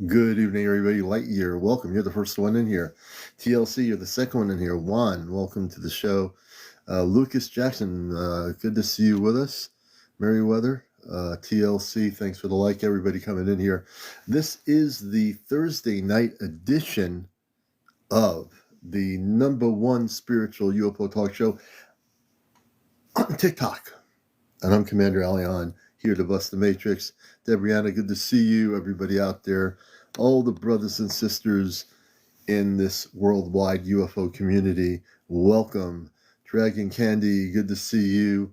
Good evening, everybody. Lightyear, welcome. You're the first one in here. TLC, you're the second one in here. Juan, welcome to the show. Lucas Jackson, good to see you with us. Merriweather, TLC, thanks for the like, everybody coming in here. This is the Thursday night edition of the #1 spiritual UFO talk show on TikTok. And I'm CmdrAleon, here to bust the matrix. Debrianna, good to see you, everybody out there. All the brothers and sisters in this worldwide UFO community, welcome. Dragon Candy, good to see you.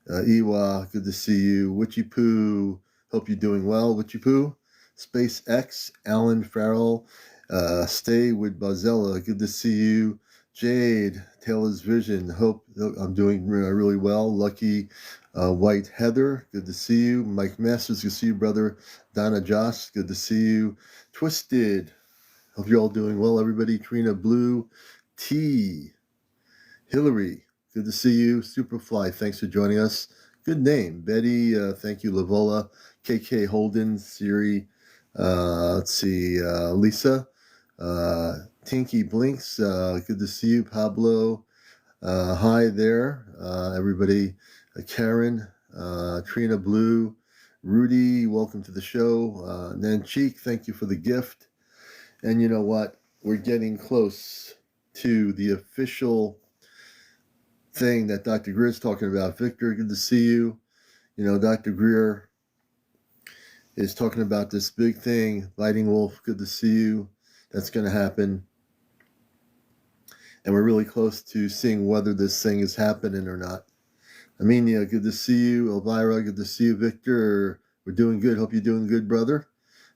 Iwa, good to see you. Witchy Poo, hope you're doing well. Witchy Poo. SpaceX, Alan Farrell, Stay with Bazella, good to see you. Jade, Taylor's Vision, hope I'm doing really well. Lucky White Heather, good to see you. Mike Masters, good to see you, brother. Donna Josh, good to see you. Twisted, hope you're all doing well, everybody. Trina Blue, T, Hillary, good to see you. Superfly, thanks for joining us. Good name. Betty, thank you. Lavola, KK Holden, Siri, let's see, Lisa, Tinky Blinks, good to see you. Pablo, hi there, everybody. Karen, Trina Blue, Rudy, welcome to the show. Nanchik, thank you for the gift. And you know what? We're getting close to the official thing that Dr. Greer's talking about. Victor, good to see you. You know, Dr. Greer is talking about this big thing. Biting Wolf, good to see you. That's going to happen. And we're really close to seeing whether this thing is happening or not. Amelia, good to see you. Elvira, good to see you. Victor, we're doing good. Hope you're doing good, brother.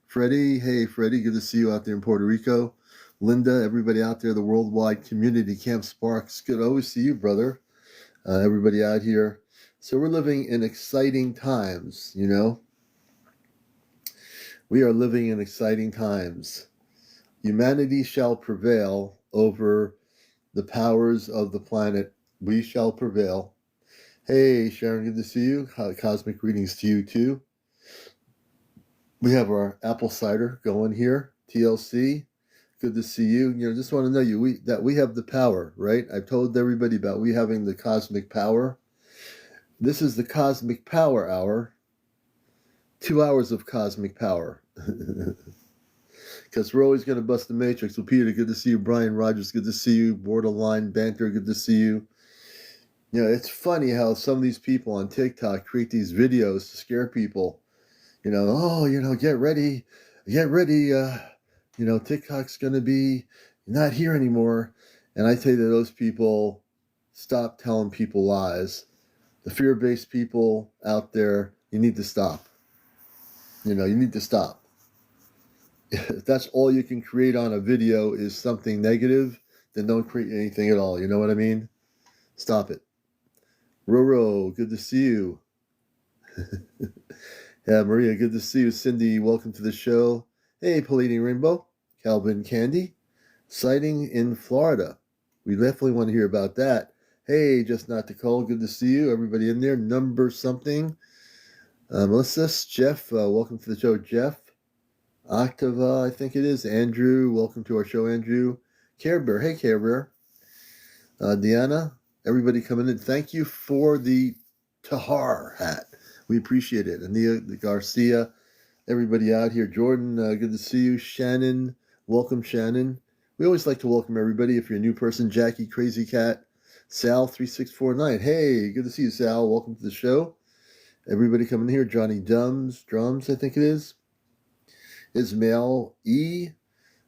Freddie, hey, Freddie, good to see you out there in Puerto Rico. Linda, everybody out there, the worldwide community, Camp Sparks, good to always see you, brother. Everybody out here. So we're living in exciting times, you know. We are living in exciting times. Humanity shall prevail over the powers of the planet. We shall prevail. Hey, Sharon, good to see you. Cosmic greetings to you, too. We have our apple cider going here. TLC, good to see you. You know, just want to know that we have the power, right? I've told everybody about we having the cosmic power. This is the cosmic power hour. 2 hours of cosmic power. Because we're always going to bust the matrix. So Peter, good to see you. Brian Rogers, good to see you. Borderline Banter, good to see you. You know, it's funny how some of these people on TikTok create these videos to scare people. You know, oh, you know, get ready. You know, TikTok's going to be not here anymore. And I say to those people, stop telling people lies. The fear-based people out there, you need to stop. You know, you need to stop. If that's all you can create on a video is something negative, then don't create anything at all. You know what I mean? Stop it. Roro, good to see you. Yeah, Maria, good to see you. Cindy, welcome to the show. Hey, Palladium Rainbow. Calvin Candy. Sighting in Florida. We definitely want to hear about that. Hey, Just Not to Call, good to see you. Everybody in there, number something. Melissa, Jeff, welcome to the show, Jeff. Octava, I think it is. Andrew, welcome to our show, Andrew. Care Bear, hey, Care Bear. Deanna, everybody coming in. Thank you for the Tahar hat. We appreciate it. Ania Garcia, everybody out here. Jordan, good to see you. Shannon, welcome, Shannon. We always like to welcome everybody. If you're a new person, Jackie, Crazy Cat, Sal 3649. Hey, good to see you, Sal. Welcome to the show. Everybody coming here. Johnny Drums, I think it is. Ismail E.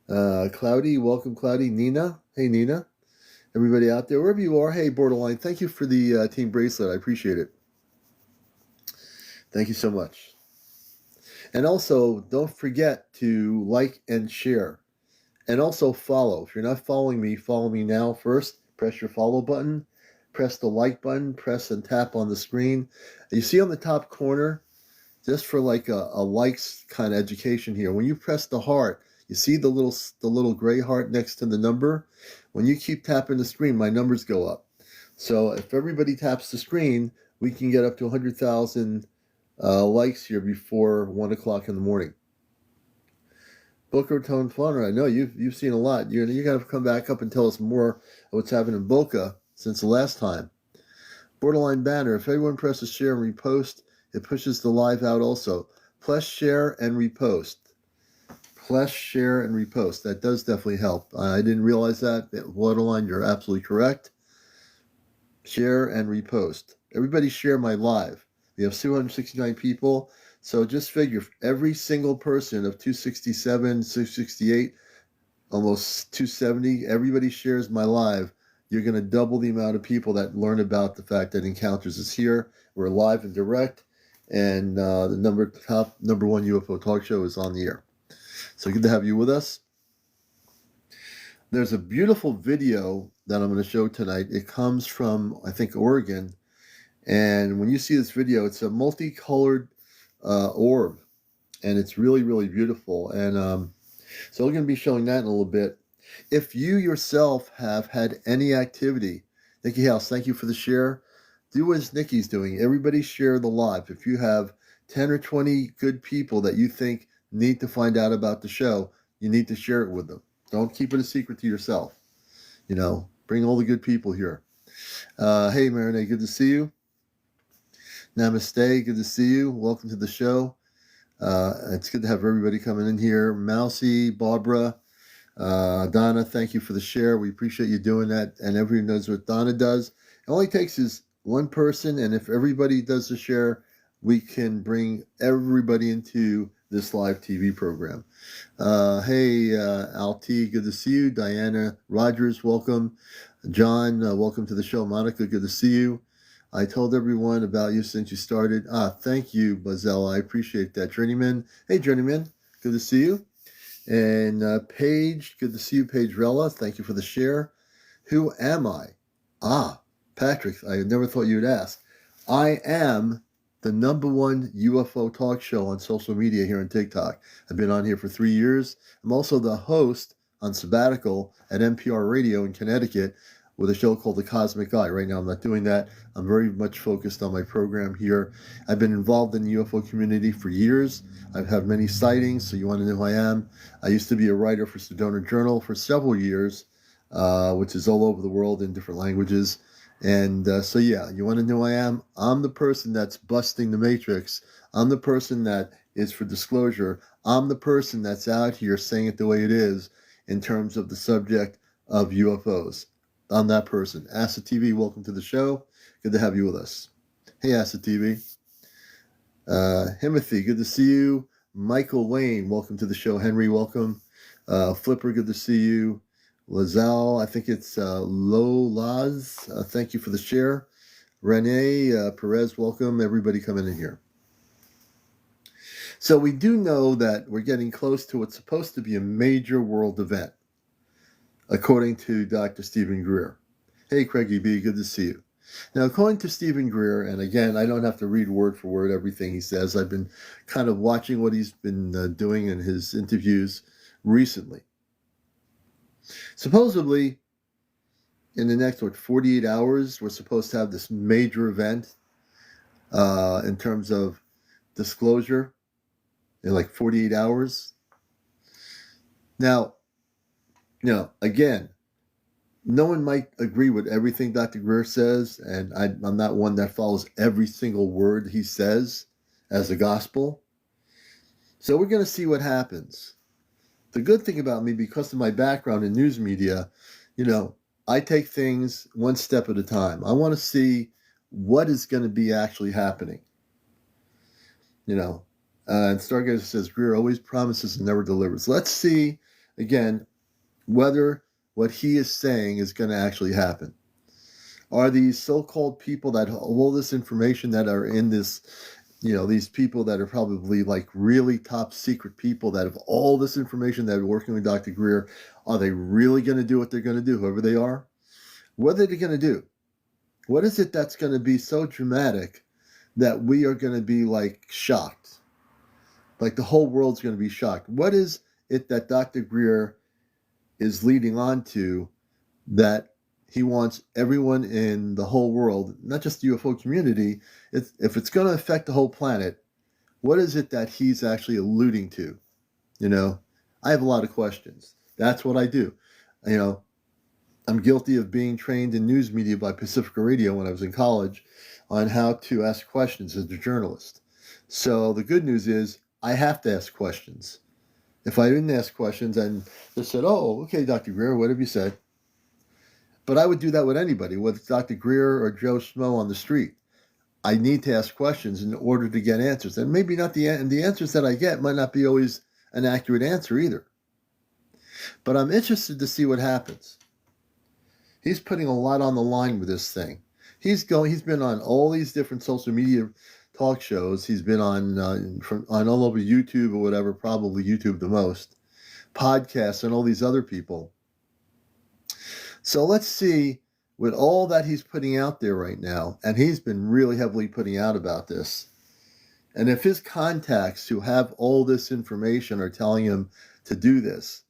Cloudy, welcome, Cloudy. Nina, hey, Nina. Everybody out there, wherever you are, hey, Borderline, thank you for the team bracelet. I appreciate it. Thank you so much. And also, don't forget to like and share. And also follow. If you're not following me, follow me now first. Press your follow button. Press the like button. Press and tap on the screen. You see on the top corner, just for like a likes kind of education here, when you press the heart, you see the little gray heart next to the number? When you keep tapping the screen, my numbers go up. So if everybody taps the screen, we can get up to 100,000 likes here before 1 o'clock in the morning. Boca Raton, Florida. I know you've seen a lot. You got to come back up and tell us more of what's happened in Boca since the last time. Borderline banner. If everyone presses share and repost, it pushes the live out also. Plus share and repost. Plus share and repost. That does definitely help. I didn't realize that. Borderline, you're absolutely correct. Share and repost. Everybody share my live. We have 269 people. So just figure every single person of 267, 668, almost 270, everybody shares my live. You're going to double the amount of people that learn about the fact that Encounters is here. We're live and direct, and the number one UFO talk show is on the air. So good to have you with us. There's a beautiful video that I'm going to show tonight. It comes from, I think, Oregon. And when you see this video, it's a multicolored orb. And it's really, really beautiful. And so we're going to be showing that in a little bit. If you yourself have had any activity, Nikki House, thank you for the share. Do as Nikki's doing. Everybody share the live. If you have 10 or 20 good people that you think need to find out about the show, you need to share it with them. Don't keep it a secret to yourself. Bring all the good people here. Hey, Marinette, good to see you. Namaste, good to see you. Welcome to the show. It's good to have everybody coming in here. Mousy, Barbara, Donna, thank you for the share. We appreciate you doing that. And everyone knows what Donna does. It only takes is one person, and if everybody does the share, we can bring everybody into this live TV program. Hey, Alti, good to see you. Diana Rogers, welcome. John, welcome to the show. Monica, good to see you. I told everyone about you since you started. Thank you, Bazella. I appreciate that. Journeyman, hey, Journeyman, good to see you. And Paige, good to see you, Paige Rella. Thank you for the share. Who am I? Patrick, I never thought you'd ask. I am the number one UFO talk show on social media here on TikTok. I've been on here for 3 years. I'm also the host on sabbatical at NPR Radio in Connecticut with a show called The Cosmic Eye. Right now I'm not doing that. I'm very much focused on my program here. I've been involved in the UFO community for years. I've had many sightings, so you want to know who I am. I used to be a writer for Sedona Journal for several years, which is all over the world in different languages. And so yeah, you want to know who I am? I'm the person that's busting the matrix. I'm the person that is for disclosure. I'm the person that's out here saying it the way it is in terms of the subject of UFOs. I'm that person. Acid TV, welcome to the show. Good to have you with us. Hey, Acid TV. Timothy, good to see you. Michael Wayne, welcome to the show. Henry, welcome. Flipper, good to see you. Lazelle, I think it's Lolaz. Thank you for the share. Renee Perez, welcome. Everybody coming in here. So we do know that we're getting close to what's supposed to be a major world event, according to Dr. Stephen Greer. Hey, Craigie B, good to see you. Now, according to Stephen Greer, and again, I don't have to read word for word everything he says. I've been kind of watching what he's been doing in his interviews recently. Supposedly, in the next, 48 hours, we're supposed to have this major event in terms of disclosure in like 48 hours. Now, again, no one might agree with everything Dr. Greer says, and I'm not one that follows every single word he says as a gospel. So we're going to see what happens. The good thing about me, because of my background in news media, I take things one step at a time. I want to see what is going to be actually happening. And Stargazer says, Greer always promises and never delivers. Let's see, again, whether what he is saying is going to actually happen. Are these so-called people that have all this information that are in this, these people that are probably like really top secret people that have all this information that are working with Dr. Greer, are they really going to do what they're going to do, whoever they are? What are they going to do? What is it that's going to be so dramatic that we are going to be like shocked? Like the whole world's going to be shocked. What is it that Dr. Greer is leading on to that he wants everyone in the whole world, not just the UFO community, if it's going to affect the whole planet, what is it that he's actually alluding to? I have a lot of questions. That's what I do. You know, I'm guilty of being trained in news media by Pacifica Radio when I was in college on how to ask questions as a journalist. So the good news is I have to ask questions. If I didn't ask questions and just said, oh, okay, Dr. Greer, what have you said? But I would do that with anybody, with Dr. Greer or Joe Schmo on the street. I need to ask questions in order to get answers. And maybe not the answers that I get might not be always an accurate answer either. But I'm interested to see what happens. He's putting a lot on the line with this thing. He's been on all these different social media talk shows. He's been on all over YouTube or whatever, probably YouTube the most, podcasts and all these other people. So let's see, with all that he's putting out there right now, and he's been really heavily putting out about this, and if his contacts who have all this information are telling him to do this,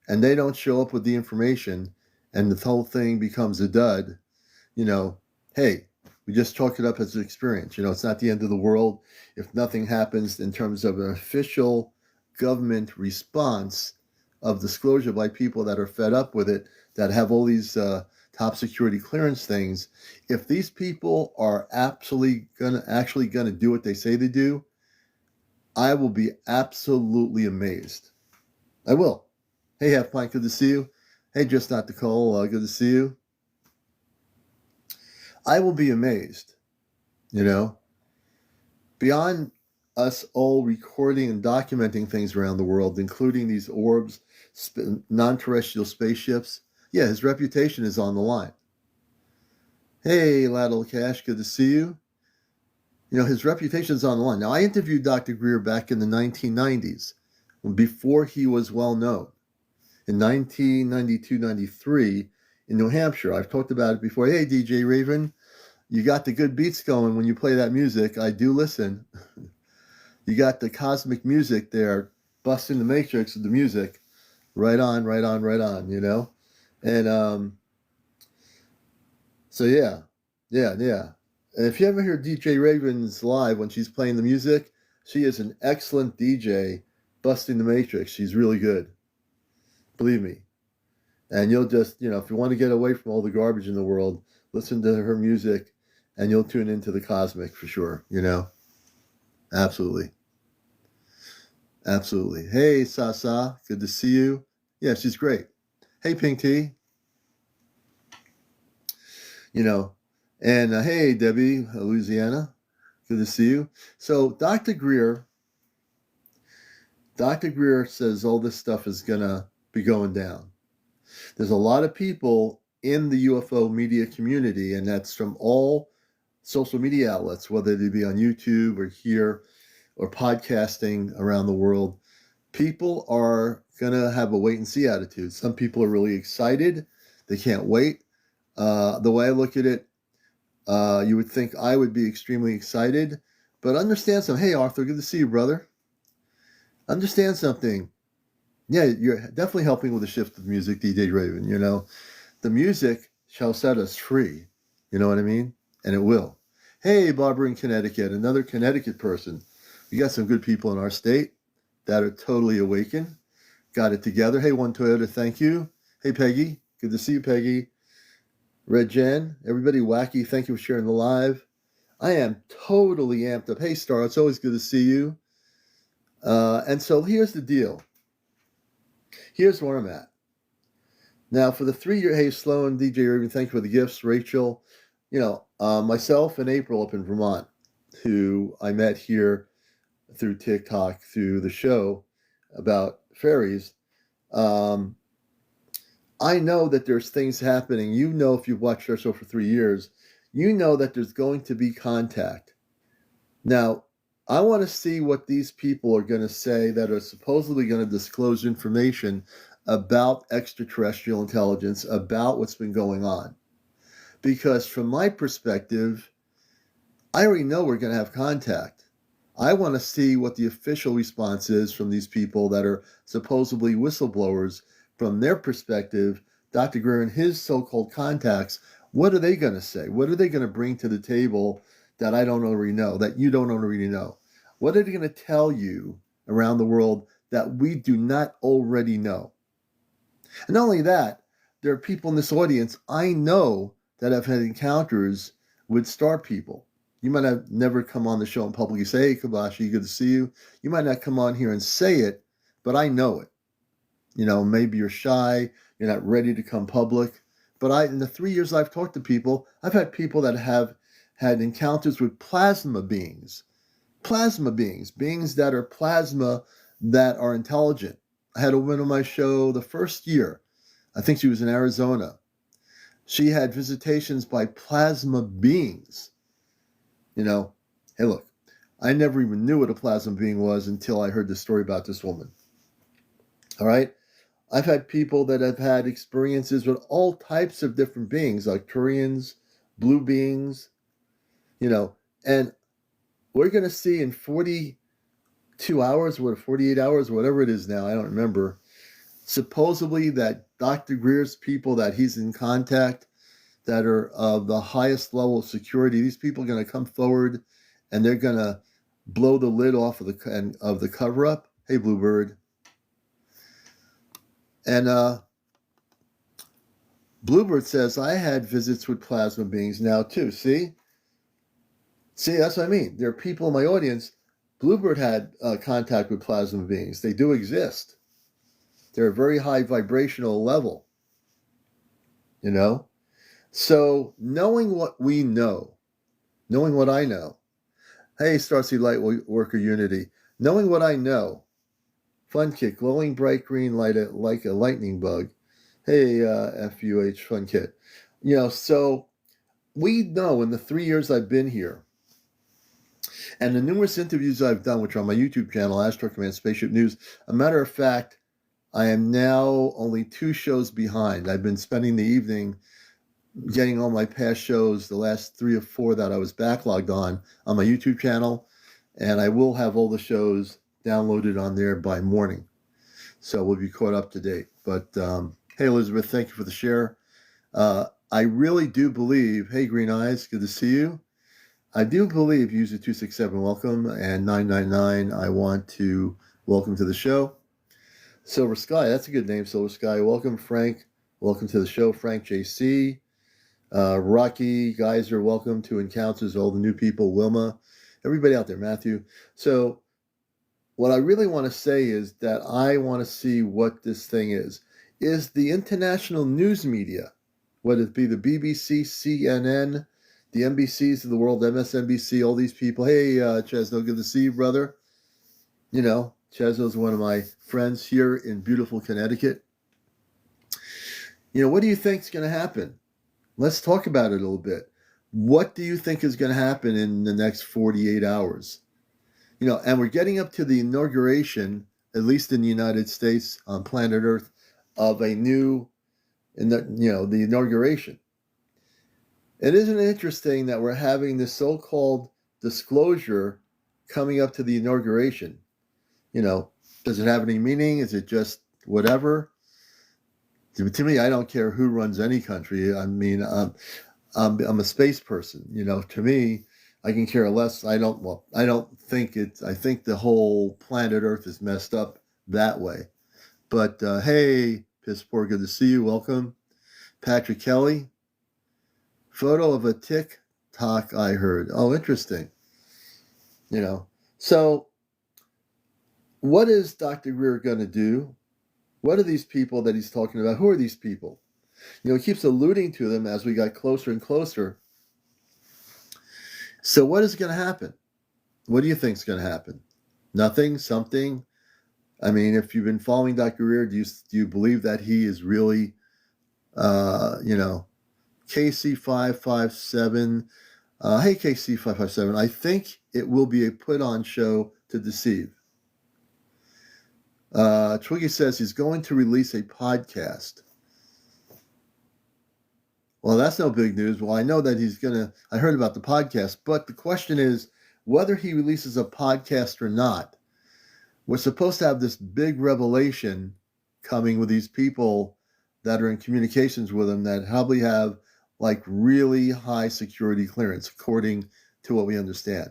and they don't show up with the information, and the whole thing becomes a dud, hey, we just chalk it up as an experience. It's not the end of the world if nothing happens in terms of an official government response of disclosure by people that are fed up with it, that have all these top security clearance things. If these people are actually gonna do what they say they do, I will be absolutely amazed. I will. Hey, Half Pint, good to see you. Hey, Just Not Nicole, good to see you. I will be amazed, beyond us all recording and documenting things around the world, including these orbs, non-terrestrial spaceships. Yeah, his reputation is on the line. Hey, Lateral Cash, good to see you. His reputation is on the line. Now, I interviewed Dr. Greer back in the 1990s, before he was well known. In 1992-93 in New Hampshire. I've talked about it before. Hey, DJ Raven, you got the good beats going when you play that music. I do listen. You got the cosmic music there, busting the matrix of the music. Right on, right on, right on, And so yeah. And if you ever hear DJ Raven's live when she's playing the music, she is an excellent DJ, busting the matrix. She's really good. Believe me. And you'll just, if you want to get away from all the garbage in the world, listen to her music and you'll tune into the cosmic for sure, Absolutely. Absolutely. Hey, Sasa, good to see you. Yeah, she's great. Hey, Pink Tea. And hey, Debbie, Louisiana, good to see you. So Dr. Greer says all this stuff is going to be going down. There's a lot of people in the UFO media community, and that's from all social media outlets, whether they be on YouTube or here or podcasting around the world. People are going to have a wait and see attitude. Some people are really excited. They can't wait. The way I look at it, you would think I would be extremely excited, but understand something. Hey, Arthur, good to see you, brother. Understand something. Yeah, you're definitely helping with the shift of music, DJ Raven. The music shall set us free. You know what I mean? And it will. Hey, Barbara in Connecticut, another Connecticut person. We got some good people in our state that are totally awakened. Got it together. Hey, One Toyota, thank you. Hey, Peggy. Good to see you, Peggy. Red Jen, everybody wacky, thank you for sharing the live. I am totally amped up. Hey, Star, it's always good to see you. And so here's the deal. Here's where I'm at. Now, for the 3-year, hey, Sloan, DJ Raven, thank you for the gifts. Rachel, myself and April up in Vermont, who I met here through TikTok, through the show about fairies. I know that there's things happening. If you've watched our show for 3 years, you know that there's going to be contact. Now, I want to see what these people are going to say that are supposedly going to disclose information about extraterrestrial intelligence, about what's been going on. Because from my perspective, I already know we're going to have contact. I want to see what the official response is from these people that are supposedly whistleblowers. From their perspective, Dr. Greer and his so-called contacts, what are they going to say? What are they going to bring to the table that I don't already know, that you don't already know? What are they going to tell you around the world that we do not already know. And not only that, there are people in this audience I know that have had encounters with star people. You might have never come on the show in public and say, hey, Kabashi, good to see you. You might not come on here and say it, but I know it. Maybe you're shy, you're not ready to come public. But in the 3 years I've talked to people, I've had people that have had encounters with plasma beings beings that are plasma that are intelligent. I had a woman on my show the first year. I think she was in Arizona. She had visitations by plasma beings. Hey, look, I never even knew what a plasma being was until I heard the story about this woman. All right? I've had people that have had experiences with all types of different beings, like Turians, blue beings, and we're going to see in 42 hours, 48 hours, whatever it is now, I don't remember, supposedly that Dr. Greer's people that he's in contact that are of the highest level of security, these people are going to come forward and they're going to blow the lid off of the cover-up. Hey, Bluebird. And Bluebird says, I had visits with plasma beings now too. See, that's what I mean. There are people in my audience. Bluebird had contact with plasma beings. They do exist. They're a very high vibrational level. So knowing what we know, knowing what I know. Hey, Starseed Light Worker Unity. Knowing what I know. Fun Kit, glowing bright green light like a lightning bug. Hey, FUH Fun Kit. So we know in the 3 years I've been here, and the numerous interviews I've done, which are on my YouTube channel, Astro Command Spaceship News, a matter of fact, I am now only 2 shows behind. I've been spending the evening getting all my past shows, the last 3 or 4 that I was backlogged on my YouTube channel, and I will have all the shows downloaded on there by morning. So we'll be caught up to date. But hey, Elizabeth, thank you for the share. I really do believe, hey, Green Eyes, good to see you. I do believe User 267, welcome, and 999, I want to welcome to the show. Silver Sky, that's a good name, Silver Sky. Welcome, Frank. Welcome to the show, Frank JC. Rocky, Geyser, welcome to Encounters, all the new people, Wilma, everybody out there, Matthew. So what I really want to say is that I want to see what this thing is. Is the international news media, whether it be the BBC, CNN, the NBCs of the world, MSNBC, all these people. Hey, Chesno, good to see you, brother. Chesno's one of my friends here in beautiful Connecticut. What do you think is going to happen? Let's talk about it a little bit. What do you think is going to happen in the next 48 hours? And we're getting up to the inauguration, at least in the United States, on planet Earth, of a new, the inauguration. It isn't interesting that we're having this so-called disclosure coming up to the inauguration. Does it have any meaning? Is it just whatever? To me, I don't care who runs any country. I mean, I'm a space person. To me, I can care less. I don't think it's. I think the whole planet Earth is messed up that way. But hey, Piss Poor, good to see you. Welcome, Patrick Kelly. Photo of a TicTok I heard. Oh, interesting. So what is Dr. Greer going to do? What are these people that he's talking about? Who are these people? He keeps alluding to them as we got closer and closer. So what is going to happen? What do you think is going to happen? Nothing? Something? I mean, if you've been following Dr. Greer, do you believe that he is really, KC557? Hey, KC557, I think it will be a put-on show to deceive. Twiggy says he's going to release a podcast. Well, that's no big news. Well, I know that I heard about the podcast, but the question is whether he releases a podcast or not. We're supposed to have this big revelation coming with these people that are in communications with him that probably have like really high security clearance, according to what we understand.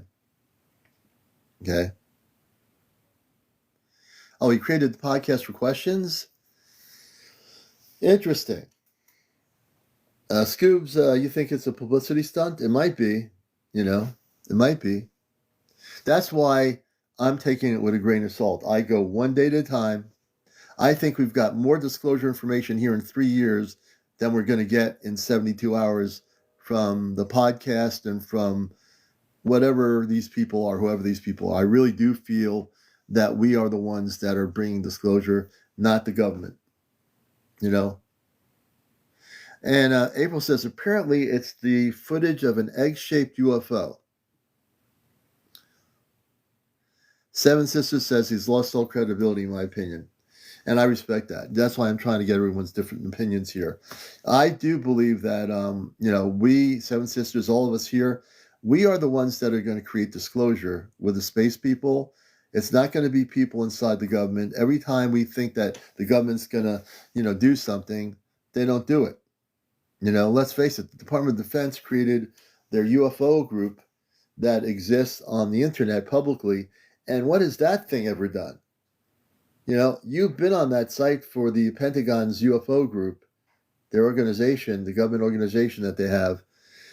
Okay. Oh, he created the podcast for questions? Interesting. Scoobs, you think it's a publicity stunt? It might be. It might be. That's why I'm taking it with a grain of salt. I go one day at a time. I think we've got more disclosure information here in 3 years than we're going to get in 72 hours from the podcast and from whatever these people are, whoever these people are. I really do feel that we are the ones that are bringing disclosure, not the government. And April says, apparently it's the footage of an egg-shaped UFO. Seven Sisters says he's lost all credibility, in my opinion. And I respect that. That's why I'm trying to get everyone's different opinions here. I do believe that, we, Seven Sisters, all of us here, we are the ones that are going to create disclosure with the space people. It's not going to be people inside the government. Every time we think that the government's going to, do something, they don't do it. Let's face it, the Department of Defense created their UFO group that exists on the internet publicly. And what has that thing ever done? You've been on that site for the Pentagon's UFO group, their organization, the government organization that they have.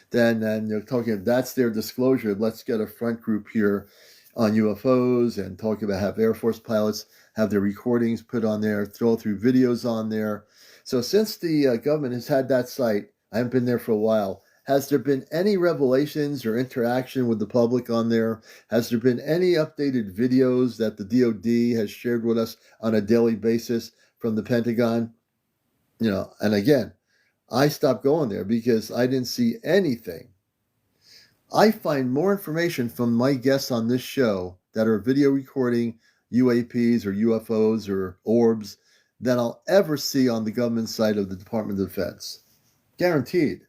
Then you're talking, that's their disclosure. Let's get a front group here on UFOs and talk about have Air Force pilots have their recordings put on there, throw through videos on there. So since the government has had that site, I haven't been there for a while, has there been any revelations or interaction with the public on there? Has there been any updated videos that the DoD has shared with us on a daily basis from the Pentagon? And again, I stopped going there because I didn't see anything. I find more information from my guests on this show that are video recording UAPs or UFOs or orbs than I'll ever see on the government side of the Department of Defense. Guaranteed.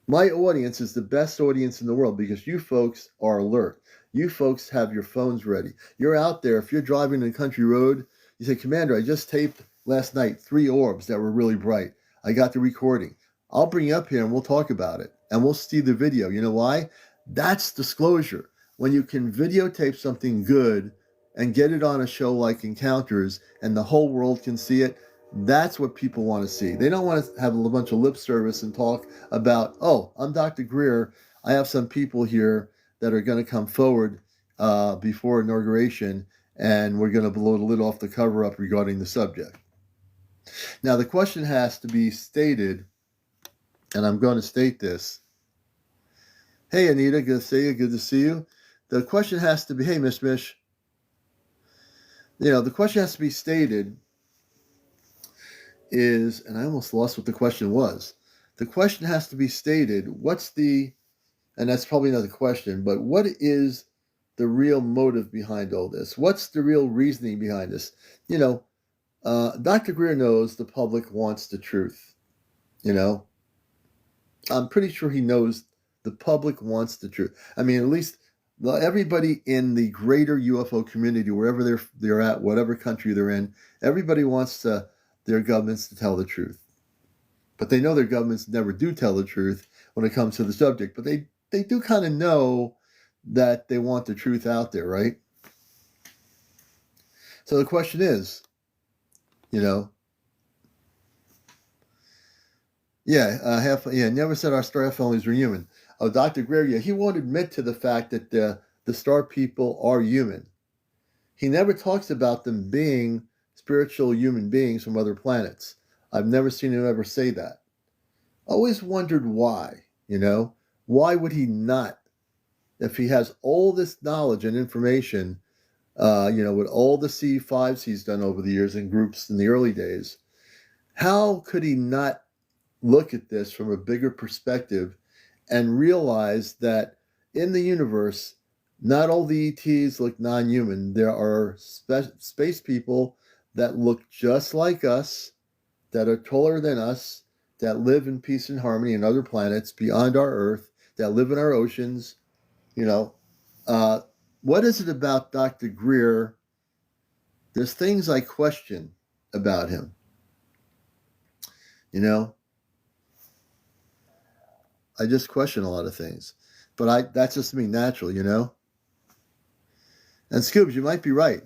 My audience is the best audience in the world because you folks are alert. You folks have your phones ready. You're out there. If you're driving in a country road, you say, Commander, I just taped last night 3 orbs that were really bright. I got the recording. I'll bring you up here and we'll talk about it. And we'll see the video. You know why? That's disclosure. When you can videotape something good and get it on a show like Encounters and the whole world can see it, that's what people want to see. They don't want to have a bunch of lip service and talk about, oh, I'm Dr. Greer. I have some people here that are going to come forward before inauguration, and we're going to blow the lid off the cover up regarding the subject. Now, the question has to be stated, and I'm going to state this. Hey, Anita, good to see you. Good to see you. The question has to be, hey, Mish Mish. The question has to be stated is, and I almost lost what the question was. The question has to be stated, and that's probably not the question, but what is the real motive behind all this? What's the real reasoning behind this? Dr. Greer knows the public wants the truth. I'm pretty sure he knows the public wants the truth. I mean, at least everybody in the greater UFO community, wherever they're at, whatever country they're in, everybody wants their governments to tell the truth. But they know their governments never do tell the truth when it comes to the subject. But they do kind of know that they want the truth out there, right? So the question is, never said our star families were human. Oh, Dr. Greer, he won't admit to the fact that the star people are human. He never talks about them being spiritual human beings from other planets. I've never seen him ever say that. Always wondered why, Why would he not? If he has all this knowledge and information, with all the C5s he's done over the years in groups in the early days, how could he not look at this from a bigger perspective and realize that in the universe, not all the ETs look non-human. There are space people that look just like us, that are taller than us, that live in peace and harmony in other planets beyond our Earth, that live in our oceans. What is it about Dr. Greer? There's things I question about him. I just question a lot of things. But that's just me natural, And Scoobs, you might be right,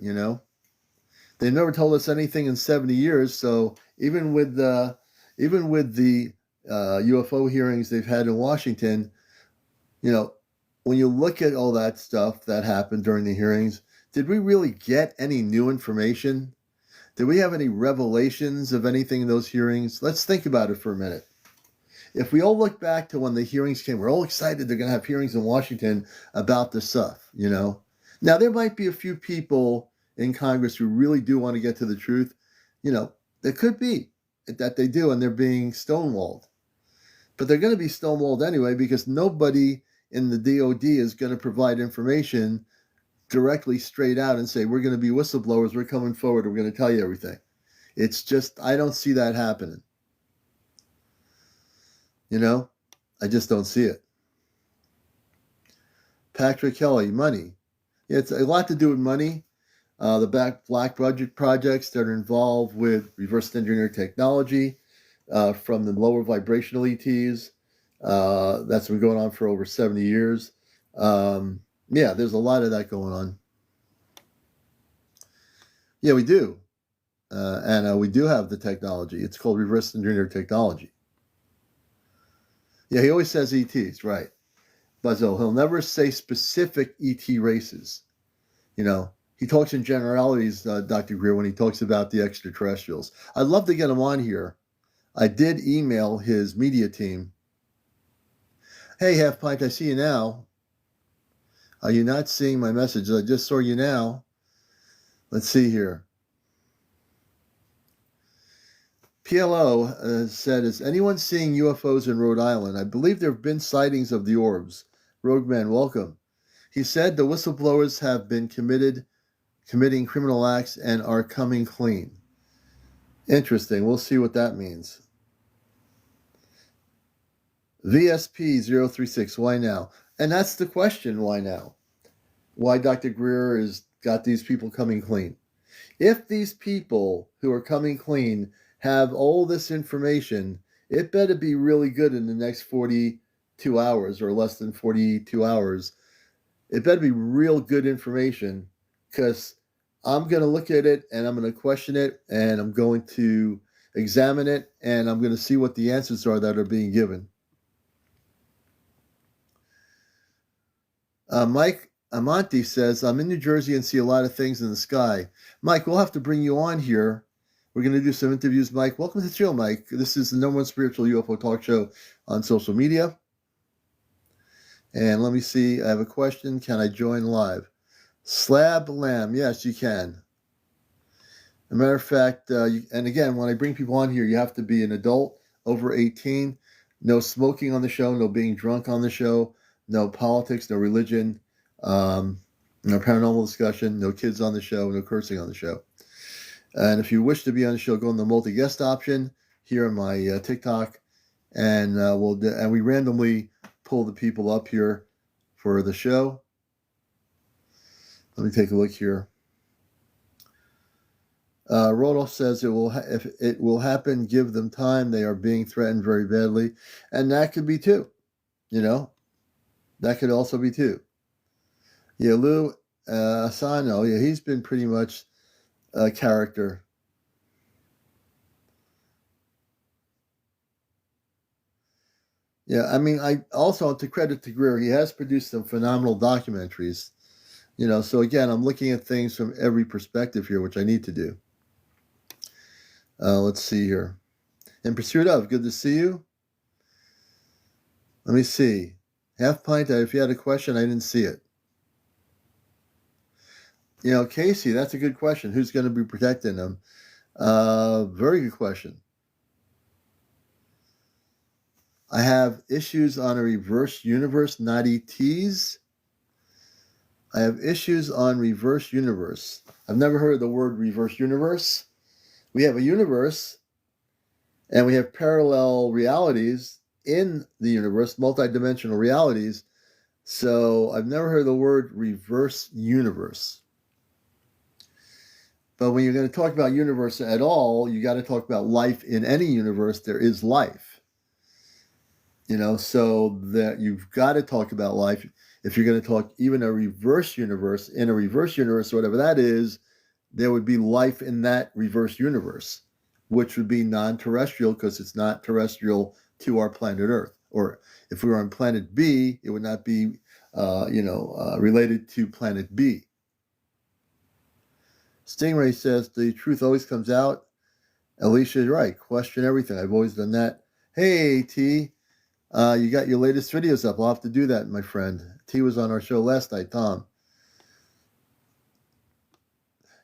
They never told us anything in 70 years. So even with the UFO hearings they've had in Washington, when you look at all that stuff that happened during the hearings, did we really get any new information? Did we have any revelations of anything in those hearings? Let's think about it for a minute. If we all look back to when the hearings came, we're all excited they're going to have hearings in Washington about this stuff, Now, there might be a few people in Congress who really do want to get to the truth. There could be that they do, and they're being stonewalled. But they're going to be stonewalled anyway because nobody in the DOD is going to provide information directly straight out and say, we're going to be whistleblowers, we're coming forward, we're going to tell you everything. It's just, I don't see that happening. I just don't see it. Patrick Kelly, money. It's a lot to do with money. The black budget projects that are involved with reverse engineered technology from the lower vibrational ETs. That's been going on for over 70 years. There's a lot of that going on. Yeah, we do. And we do have the technology. It's called reverse engineered technology. Yeah, he always says ETs, right. But he'll never say specific ET races. He talks in generalities, Dr. Greer, when he talks about the extraterrestrials. I'd love to get him on here. I did email his media team. Hey, Half Pint, I see you now. Are you not seeing my message? I just saw you now. Let's see here. PLO said, is anyone seeing UFOs in Rhode Island? I believe there have been sightings of the orbs. Rogue Man, welcome. He said the whistleblowers have been committing criminal acts and are coming clean. Interesting. We'll see what that means. VSP036, why now? And that's the question, why now? Why Dr. Greer has got these people coming clean. If these people who are coming clean have all this information, it better be really good in the next 42 hours or less than 42 hours. It better be real good information because I'm going to look at it and I'm going to question it and I'm going to examine it and I'm going to see what the answers are that are being given. Mike Amonte says, I'm in New Jersey and see a lot of things in the sky. Mike, we'll have to bring you on here. We're going to do some interviews, Mike. Welcome to the show, Mike. This is the #1 spiritual UFO talk show on social media. And let me see. I have a question. Can I join live? Slab Lamb. Yes, you can. As a matter of fact, and again, when I bring people on here, you have to be an adult over 18. No smoking on the show. No being drunk on the show. No politics. No religion. No paranormal discussion. No kids on the show. No cursing on the show. And if you wish to be on the show, go on the multi-guest option here on my TikTok, and we randomly pull the people up here for the show. Let me take a look here. Rodolph says if it will happen, give them time. They are being threatened very badly, and that could be too. That could also be too. Yeah, Lou Asano. Yeah, he's been pretty much a character. Yeah, I mean, I also, to credit to Greer, he has produced some phenomenal documentaries. So again, I'm looking at things from every perspective here, which I need to do. Let's see here. In Pursuit of, good to see you. Let me see. Half Pint, if you had a question, I didn't see it. Casey, that's a good question. Who's going to be protecting them? Very good question. I have issues on a reverse universe, not ETs. I have issues on reverse universe. I've never heard of the word reverse universe. We have a universe, and we have parallel realities in the universe, multidimensional realities. So I've never heard the word reverse universe. But when you're going to talk about universe at all, you got to talk about life in any universe. There is life. So that you've got to talk about life. If you're going to talk even a reverse universe, in a reverse universe, whatever that is, there would be life in that reverse universe, which would be non-terrestrial because it's not terrestrial to our planet Earth. Or if we were on planet B, it would not be, related to planet B. Stingray says the truth always comes out. Alicia is right. Question everything. I've always done that. Hey, T, you got your latest videos up. I'll have to do that, my friend. T was on our show last night, Tom.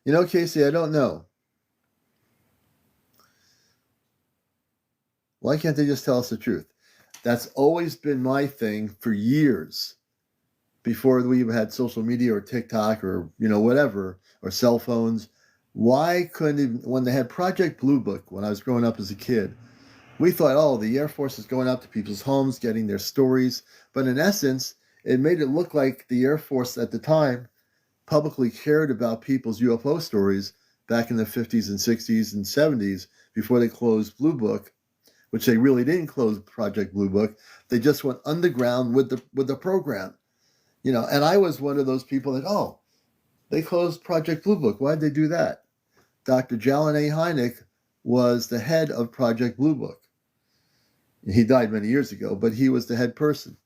You know, Casey, I don't know. Why can't they just tell us the truth? That's always been my thing for years. Before we even had social media or TikTok or, whatever, or cell phones. Why couldn't, when they had Project Blue Book, when I was growing up as a kid, we thought, oh, the Air Force is going out to people's homes, getting their stories. But in essence, it made it look like the Air Force at the time publicly cared about people's UFO stories back in the 50s and 60s and 70s before they closed Blue Book, which they really didn't close Project Blue Book. They just went underground with the program. And I was one of those people that, oh, they closed Project Blue Book. Why did they do that? Dr. Jalen A. Hynek was the head of Project Blue Book. He died many years ago, but he was the head person.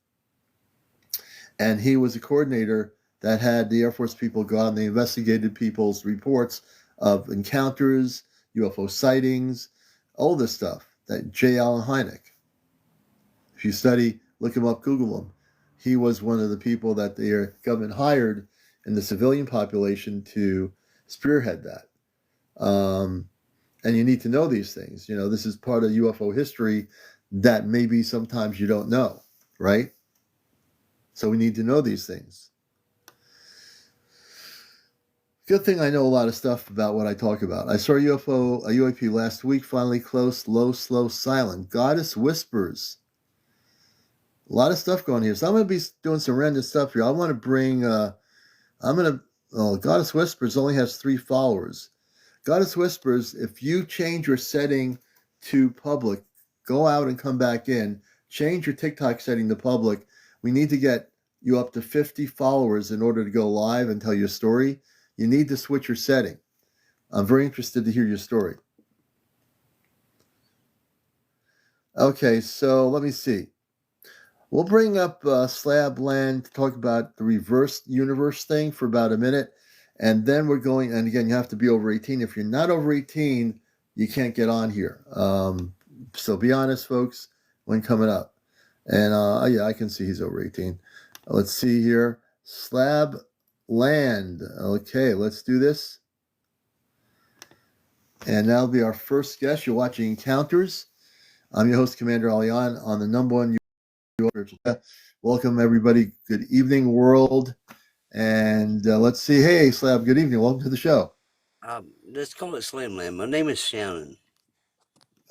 And he was a coordinator that had the Air Force people go out and they investigated people's reports of encounters, UFO sightings, all this stuff. That J. Allen Hynek. If you study, look him up, Google him. He was one of the people that the government hired in the civilian population to spearhead that. And you need to know these things. This is part of UFO history that maybe sometimes you don't know, right? So we need to know these things. Good thing I know a lot of stuff about what I talk about. I saw a UAP last week, finally close, low, slow, silent. Goddess Whispers. A lot of stuff going here. So I'm going to be doing some random stuff here. I want to bring, Goddess Whispers only has 3 followers. Goddess Whispers, if you change your setting to public, go out and come back in, change your TikTok setting to public. We need to get you up to 50 followers in order to go live and tell your story. You need to switch your setting. I'm very interested to hear your story. Okay, so let me see. We'll bring up Slab Land to talk about the reverse universe thing for about a minute. And then we're going, and again, you have to be over 18. If you're not over 18, you can't get on here. So be honest, folks, when coming up. And yeah, I can see he's over 18. Let's see here. Slab Land. Okay, let's do this. And that'll be our first guest. You're watching Encounters. I'm your host, CmdrAleon, on the #1 spiritual. Welcome, everybody. Good evening, world. And let's see. Hey, Slab, good evening. Welcome to the show. Let's call it Slamland. My name is Shannon.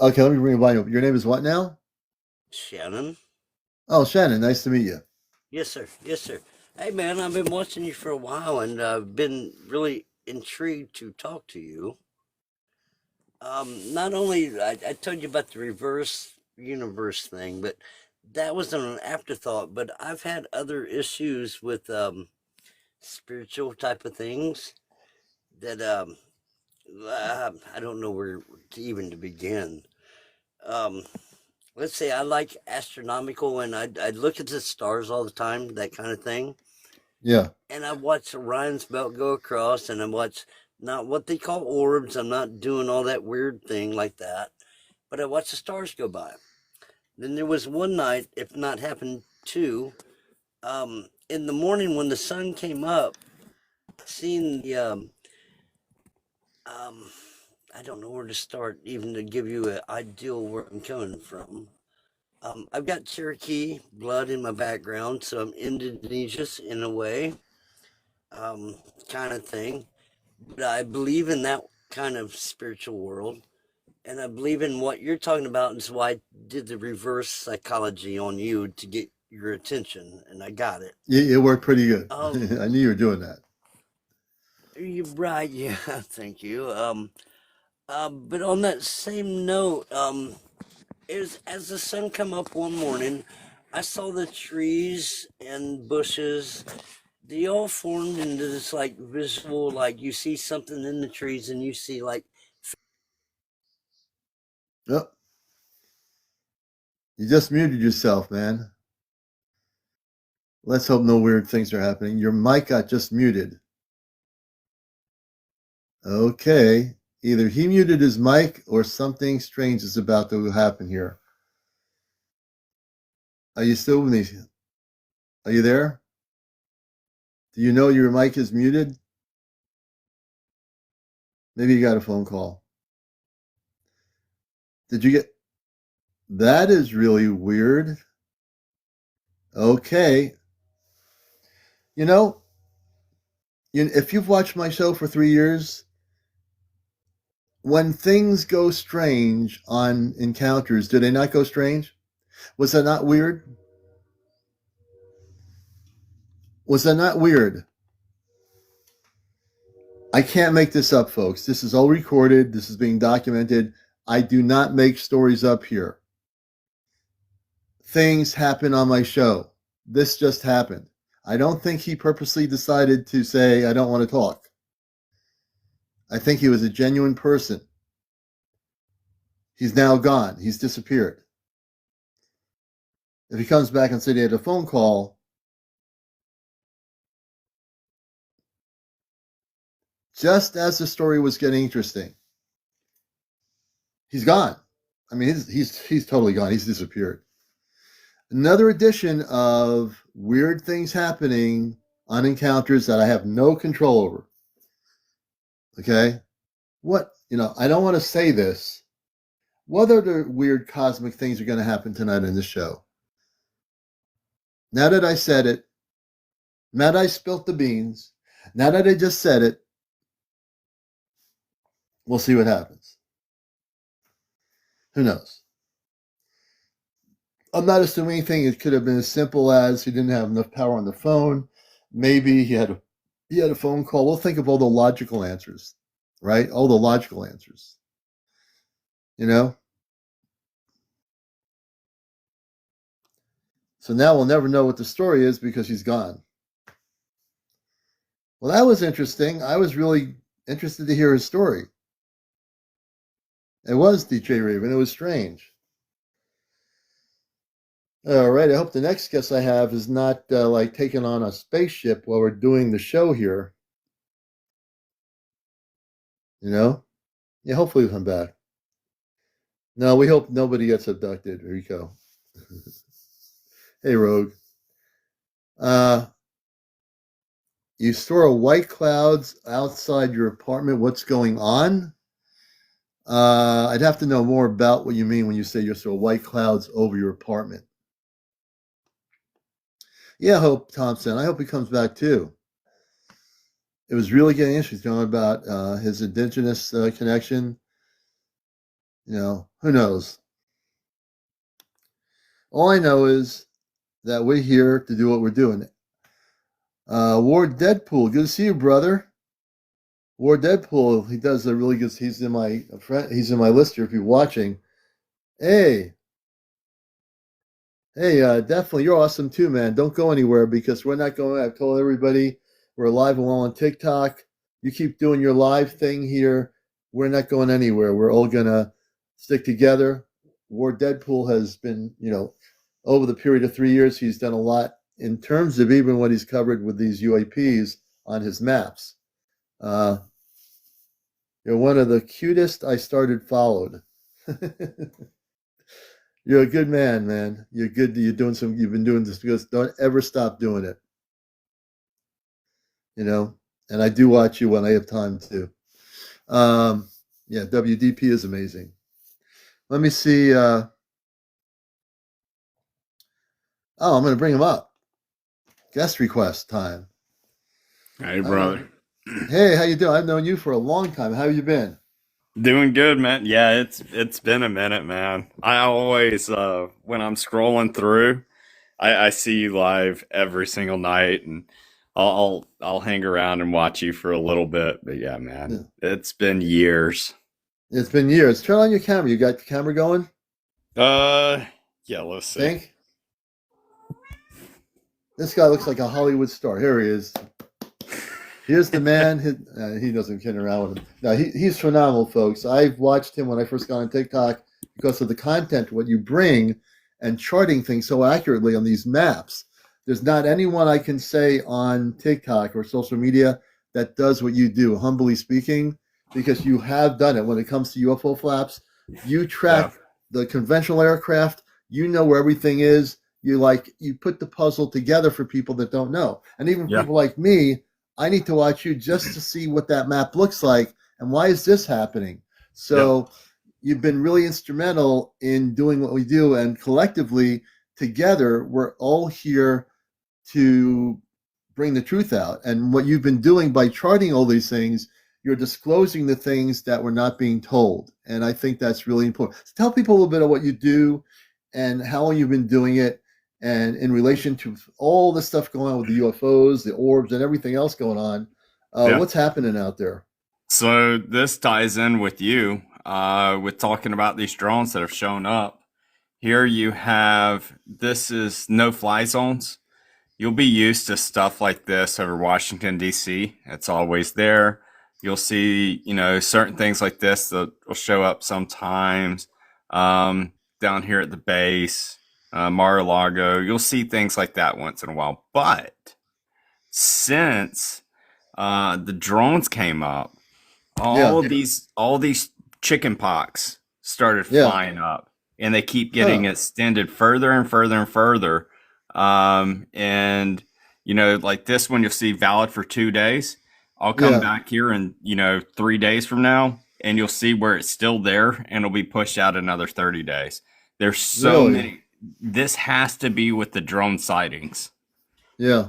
Okay, let me bring a volume up. Your name is what now? Shannon? Oh, Shannon. Nice to meet you. Yes, sir. Yes, sir. Hey, man, I've been watching you for a while, and I've been really intrigued to talk to you. Not only, I told you about the reverse universe thing, but that was an afterthought, but I've had other issues with spiritual type of things that I don't know where to even to begin. Um, let's say I like astronomical, and I look at the stars all the time, that kind of thing. Yeah. And I watch Orion's belt go across, and I watch not what they call orbs. I'm not doing all that weird thing like that, but I watch the stars go by. Then there was one night, if not happened two, in the morning when the sun came up, seeing the um, I don't know where to start, even to give you an ideal where I'm coming from. I've got Cherokee blood in my background, so I'm Indonesian in a way, kind of thing. But I believe in that kind of spiritual world, and I believe in what you're talking about, and so I did the reverse psychology on you to get your attention, and I got it. It worked pretty good. Um, I knew you were doing that. you're right, yeah, thank you. But on that same note, as the sun come up one morning, I saw the trees and bushes they all formed into this like visual, like you see something in the trees and you see like. Oh, you just muted yourself, man. Let's hope no weird things are happening. Your mic got just muted. Okay. Either he muted his mic or something strange is about to happen here. Are you still with me? Are you there? Do you know your mic is muted? Maybe you got a phone call. Did you get that? Is really weird. Okay. You know, if you've watched my show for 3 years, when things go strange on encounters, do they not go strange? Was that not weird? Was that not weird? I can't make this up, folks. This is all recorded. This is being documented. I do not make stories up here. Things happen on my show. This just happened. I don't think he purposely decided to say, I don't want to talk. I think he was a genuine person. He's now gone. He's disappeared. If he comes back and said he had a phone call, just as the story was getting interesting, he's gone. I mean, he's totally gone. He's disappeared. Another edition of weird things happening on encounters that I have no control over. Okay? I don't want to say this. What other weird cosmic things are going to happen tonight in this show? Now that I said it, now that I spilt the beans, now that I just said it, we'll see what happens. Who knows? I'm not assuming anything. It could have been as simple as he didn't have enough power on the phone. Maybe he had a phone call. We'll think of all the logical answers, right? All the logical answers. You know? So now we'll never know what the story is because he's gone. Well, that was interesting. I was really interested to hear his story. It was DJ Raven. It was strange. All right. I hope the next guest I have is not like taking on a spaceship while we're doing the show here. You know? Yeah, hopefully he'll come back. No, we hope nobody gets abducted, Rico. Hey, Rogue. You store white clouds outside your apartment. What's going on? I'd have to know more about what you mean when you say you store white clouds over your apartment. Yeah, Hope Thompson. I hope he comes back too. It was really getting interesting about his indigenous connection. You know, who knows? All I know is that we're here to do what we're doing. Ward Deadpool, good to see you, brother. Ward Deadpool, he does a really good. He's in my friend. He's in my list here. If you're watching, hey, definitely, you're awesome too, man. Don't go anywhere because we're not going. I've told everybody we're live and well on TikTok. You keep doing your live thing here. We're not going anywhere. We're all gonna stick together. War Deadpool has been, over the period of 3 years, he's done a lot in terms of even what he's covered with these UAPs on his maps. You're one of the cutest I started followed. You're a good man, man. You're good. You've been doing this because don't ever stop doing it. And I do watch you when I have time to. Yeah, WDP is amazing. Let me see. I'm going to bring him up. Guest request time. Hey, brother. Hey, how you doing? I've known you for a long time. How have you been? Doing good, man. Yeah, it's been a minute, man. I always when I'm scrolling through, I see you live every single night, and I'll hang around and watch you for a little bit. But yeah, man, It's been years. It's been years. Turn on your camera. You got the camera going? Yeah, let's see. Think? This guy looks like a Hollywood star. Here he is. Here's the man. He doesn't kid around with him. No, he's phenomenal, folks. I've watched him when I first got on TikTok because of the content, what you bring, and charting things so accurately on these maps. There's not anyone I can say on TikTok or social media that does what you do, humbly speaking, because you have done it. When it comes to UFO flaps, you track the conventional aircraft. You know where everything is. You put the puzzle together for people that don't know. And even people like me, I need to watch you just to see what that map looks like and why is this happening. So you've been really instrumental in doing what we do, and collectively together we're all here to bring the truth out. And what you've been doing by charting all these things, you're disclosing the things that were not being told. And I think that's really important. So tell people a little bit of what you do and how long you've been doing it, and in relation to all the stuff going on with the UFOs, the orbs, and everything else going on. What's happening out there? So this ties in with you, with talking about these drones that have shown up. Here you have, this is no-fly zones. You'll be used to stuff like this over Washington, D.C. It's always there. You'll see, certain things like this that will show up sometimes down here at the base, Mar-a-Lago. You'll see things like that once in a while. But since the drones came up, all these chicken pox started flying up, and they keep getting extended further and further and further. And like this one, you'll see valid for 2 days. I'll come back here in 3 days from now, and you'll see where it's still there, and it'll be pushed out another 30 days. There's so many. This has to be with the drone sightings. Yeah.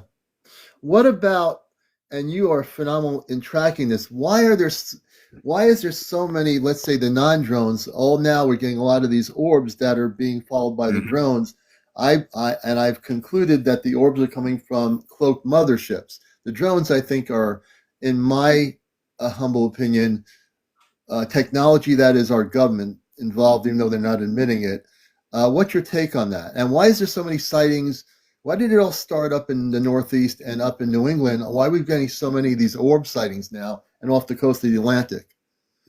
What about, and you are phenomenal in tracking this, why is there so many, let's say the non-drones, now we're getting a lot of these orbs that are being followed by the drones. I've concluded that the orbs are coming from cloaked motherships. The drones, I think, are, in my humble opinion, technology that is our government involved, even though they're not admitting it. What's your take on that? And why is there so many sightings? Why did it all start up in the Northeast and up in New England? Why are we getting so many of these orb sightings now and off the coast of the Atlantic?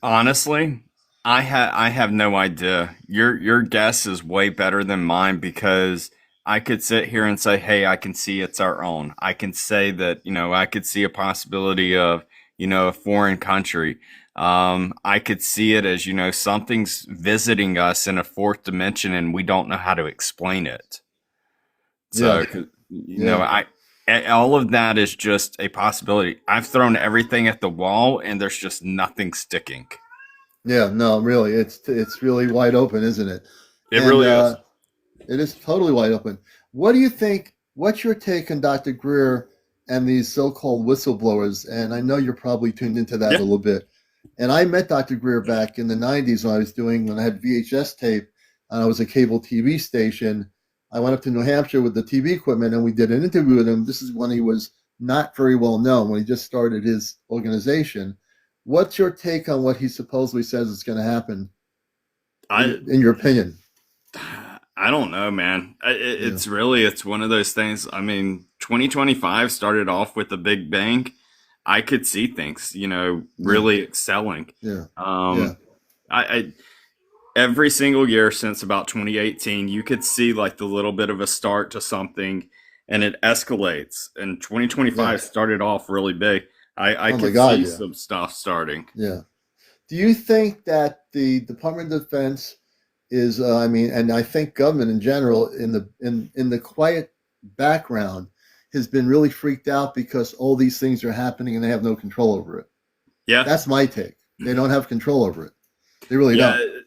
Honestly, I have no idea. Your guess is way better than mine, because I could sit here and say, hey, I can see it's our own. I can say that, I could see a possibility of, a foreign country. I could see it as, something's visiting us in a fourth dimension and we don't know how to explain it. So, all of that is just a possibility. I've thrown everything at the wall and there's just nothing sticking. Yeah, no, really, it's really wide open, isn't it? It really is. It is totally wide open. What do you think? What's your take on Dr. Greer and these so-called whistleblowers? And I know you're probably tuned into that a little bit. And I met Dr. Greer back in the 90s when I had VHS tape and I was a cable TV station. I went up to New Hampshire with the TV equipment and we did an interview with him. This is when he was not very well known, when he just started his organization. What's your take on what he supposedly says is going to happen, in your opinion? I don't know, man. It's one of those things. I mean, 2025 started off with a big bang. I could see things, really excelling. I every single year since about 2018, you could see like the little bit of a start to something, and it escalates. And 2025 started off really big. I could see some stuff starting. Yeah. Do you think that the Department of Defense is, and I think government in general, in the quiet background, has been really freaked out because all these things are happening and they have no control over it? Yeah. That's my take. They don't have control over it. They really don't.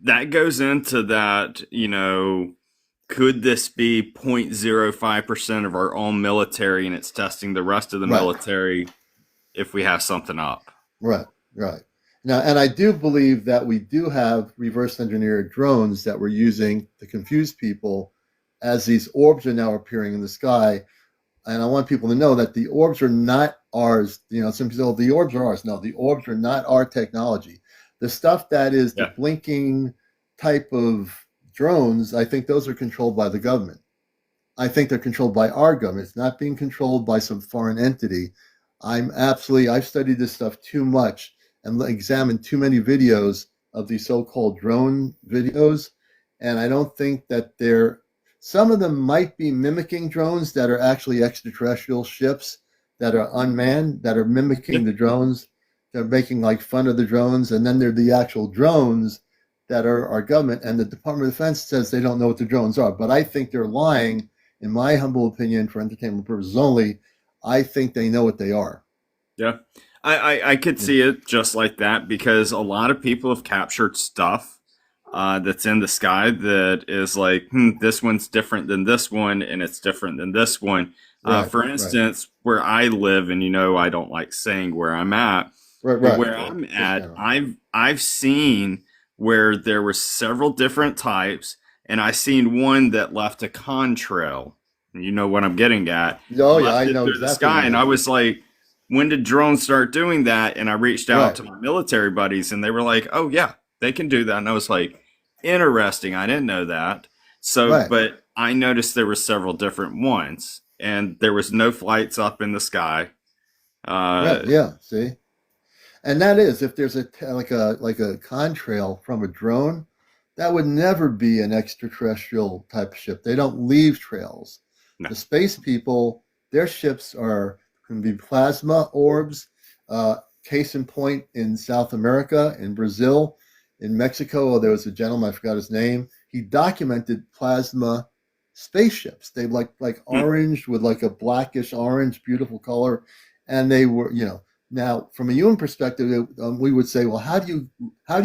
That goes into that, could this be 0.05% of our own military and it's testing the rest of the military if we have something up? Right. Now, and I do believe that we do have reverse engineered drones that we're using to confuse people as these orbs are now appearing in the sky. And I want people to know that the orbs are not ours. Some people say, the orbs are ours. No, the orbs are not our technology. The stuff that is the blinking type of drones, I think those are controlled by the government. I think they're controlled by our government. It's not being controlled by some foreign entity. I've studied this stuff too much and examined too many videos of these so-called drone videos. And I don't think that some of them might be mimicking drones that are actually extraterrestrial ships that are unmanned, that are mimicking the drones. They're making like fun of the drones. And then they're the actual drones that are our government. And the Department of Defense says they don't know what the drones are. But I think they're lying, in my humble opinion, for entertainment purposes only. I think they know what they are. Yeah. I could see it just like that, because a lot of people have captured stuff that's in the sky that is like, this one's different than this one, and it's different than this one. For instance, where I live, and I don't like saying where I'm at, but where I'm at, I've seen where there were several different types, and I seen one that left a contrail. You know what I'm getting at? Oh yeah, I know through the sky, and I was like, when did drones start doing that? And I reached out to my military buddies, and they were like, oh yeah, they can do that. And I was like, interesting, I didn't know that. So but I noticed there were several different ones, and there was no flights up in the sky. See, and that is, if there's a contrail from a drone, that would never be an extraterrestrial type of ship. They don't leave trails. No. The space people, their ships can be plasma orbs. Case in point, in South America, in Brazil, in Mexico, there was a gentleman, I forgot his name. He documented plasma spaceships. They like orange with like a blackish orange, beautiful color, and they were, Now, from a human perspective, we would say, well, how do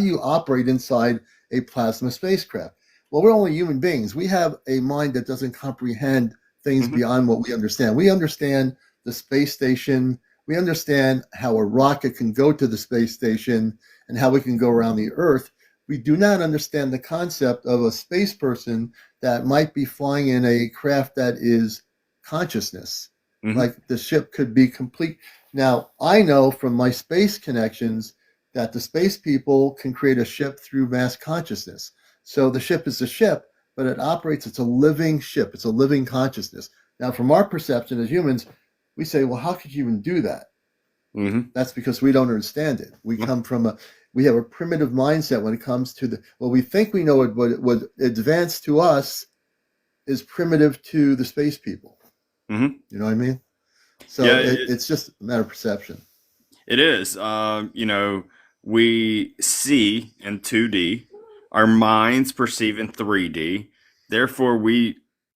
you operate inside a plasma spacecraft? Well, we're only human beings. We have a mind that doesn't comprehend things beyond what we understand. We understand the space station. We understand how a rocket can go to the space station and how we can go around the Earth. We do not understand the concept of a space person that might be flying in a craft that is consciousness. Like the ship could be complete. Now, I know from my space connections that the space people can create a ship through mass consciousness. So the ship is a ship, but it operates, it's a living ship. It's a living consciousness. Now, from our perception as humans, we say, well, how could you even do that? That's because we don't understand it. We we have a primitive mindset when it comes to we think we know what advanced to us is primitive to the space people. You know what I mean? So it's just a matter of perception. It is. We see in 2D, our minds perceive in 3D. Therefore,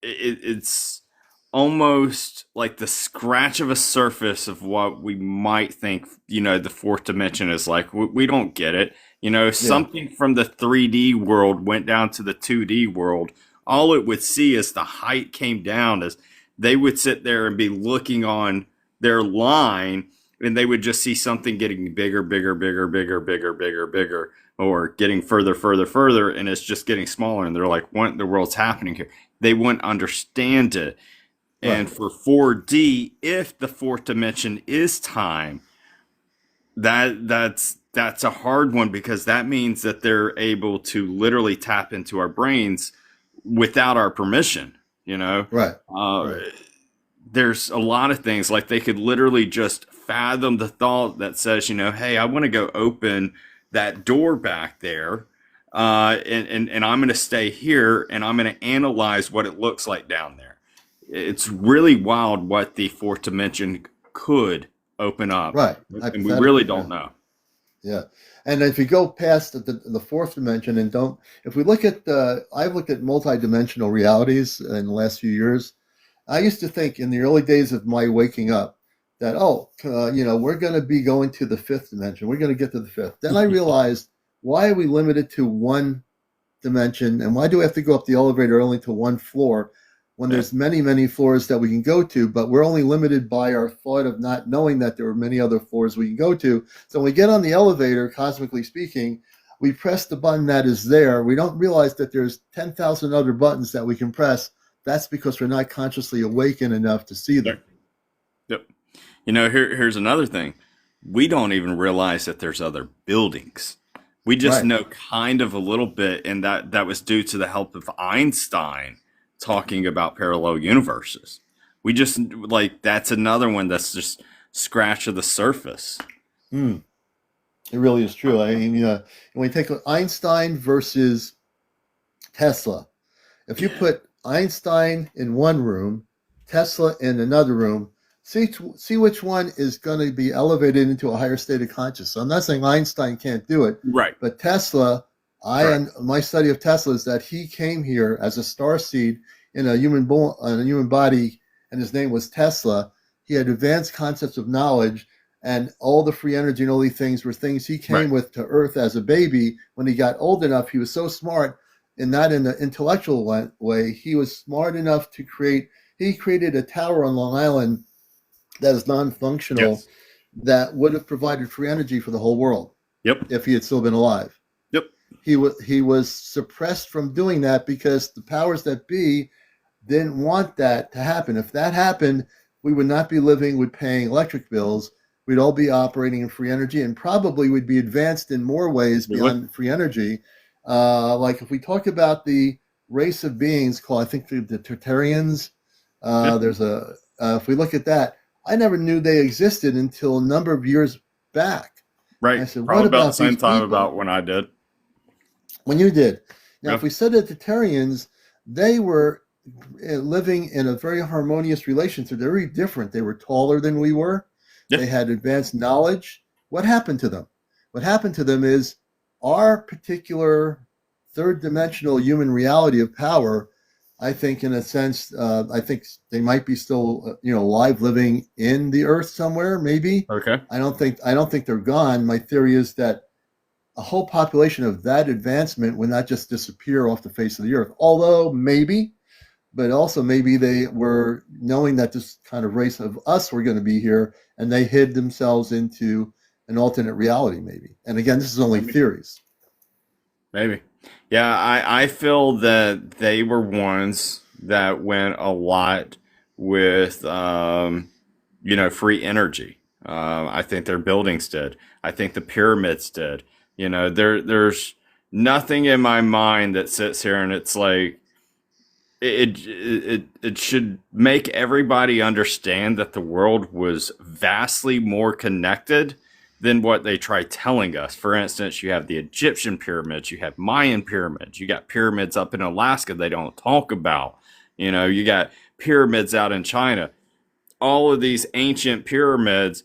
it's almost like the scratch of a surface of what we might think, the fourth dimension is like. We don't get it. Something from the 3D world went down to the 2D world. All it would see as the height came down, as they would sit there and be looking on their line, and they would just see something getting bigger, or getting further, and it's just getting smaller. And they're like, what in the world's happening here? They wouldn't understand it. And for 4D, if the fourth dimension is time, that's a hard one, because that means that they're able to literally tap into our brains without our permission, There's a lot of things, like they could literally just fathom the thought that says, hey, I want to go open that door back there, and I'm going to stay here, and I'm going to analyze what it looks like down there. It's really wild what the fourth dimension could open up. And we really don't know. Yeah. And if you go past the fourth dimension if we look at I've looked at multidimensional realities in the last few years. I used to think in the early days of my waking up that, we're going to be going to the fifth dimension. We're going to get to the fifth. Then I realized, why are we limited to one dimension? And why do we have to go up the elevator only to one floor when there's many, many floors that we can go to, but we're only limited by our thought of not knowing that there are many other floors we can go to. So when we get on the elevator, cosmically speaking, we press the button that is there. We don't realize that there's 10,000 other buttons that we can press. That's because we're not consciously awakened enough to see them. Yep. Here's another thing. We don't even realize that there's other buildings. We just know kind of a little bit, and that was due to the help of Einstein talking about parallel universes. We just like that's another one that's just scratch of the surface. Mm, it really is true. I mean, when you take Einstein versus Tesla, if you put Einstein in one room, Tesla in another room, see which one is going to be elevated into a higher state of consciousness. So I'm not saying Einstein can't do it, Right. but Tesla, my study of Tesla is that he came here as a star seed in a human body, and his name was Tesla. He had advanced concepts of knowledge, and all the free energy and all these things were things he came with to Earth as a baby. When he got old enough, he was so smart, and not in the intellectual way. He was smart enough to created a tower on Long Island that is non-functional, that would have provided free energy for the whole world. Yep. If he had still been alive. Yep. He was suppressed from doing that because the powers that be didn't want that to happen. If that happened, we would not be living with paying electric bills. We'd all be operating in free energy, and probably would be advanced in more ways beyond free energy. Like if we talk about the race of beings called, I think, the Tartarians, there's if we look at that, I never knew they existed until a number of years back. Right. I said, probably what about the same time people? about when I did. When you did. Now, if we said that the Tartarians, they were living in a very harmonious relationship. They're very different. They were taller than we were. Yep. They had advanced knowledge. What happened to them? What happened to them is our particular third dimensional human reality of power. I think, in a sense, I think they might be still, alive, living in the Earth somewhere. Maybe. Okay. I don't think they're gone. My theory is that a whole population of that advancement would not just disappear off the face of the Earth. Although maybe, but also maybe they were knowing that this kind of race of us were going to be here, and they hid themselves into an alternate reality. Maybe. And again, this is only theories. Maybe. Yeah, I feel that they were ones that went a lot with, free energy. I think their buildings did. I think the pyramids did. There's nothing in my mind that sits here and it's like, it should make everybody understand that the world was vastly more connected than what they try telling us. For instance, you have the Egyptian pyramids, you have Mayan pyramids, you got pyramids up in Alaska they don't talk about. You got pyramids out in China. All of these ancient pyramids,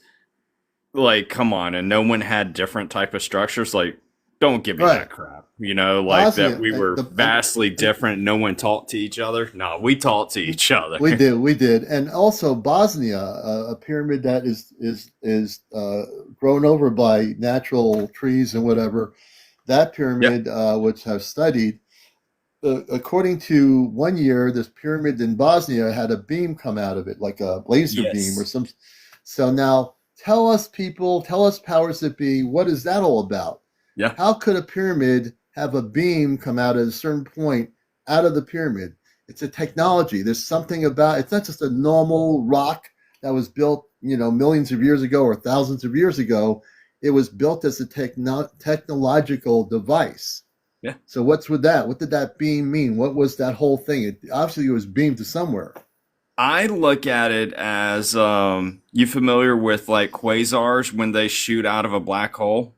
like, come on, and no one had different type of structures. Like, don't give me that crap. That we were vastly different. No one talked to each other. No, we talked to each other. We did. And also Bosnia, a pyramid that is grown over by natural trees and whatever. That pyramid, which I've studied, according to 1 year, this pyramid in Bosnia had a beam come out of it, like a laser beam or some. So now tell us powers that be, what is that all about? Yeah. How could a pyramid have a beam come out at a certain point out of the pyramid? It's a technology. There's something about it's not just a normal rock that was built, millions of years ago or thousands of years ago. It was built as a technological device. Yeah. So what's with that? What did that beam mean? What was that whole thing? It was beamed to somewhere. I look at it as you familiar with like quasars when they shoot out of a black hole?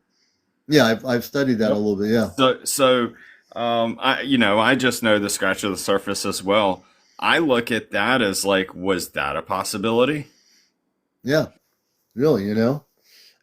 Yeah, I've studied that a little bit. Yeah. So I just know the scratch of the surface as well. I look at that as like, was that a possibility? Yeah, really, And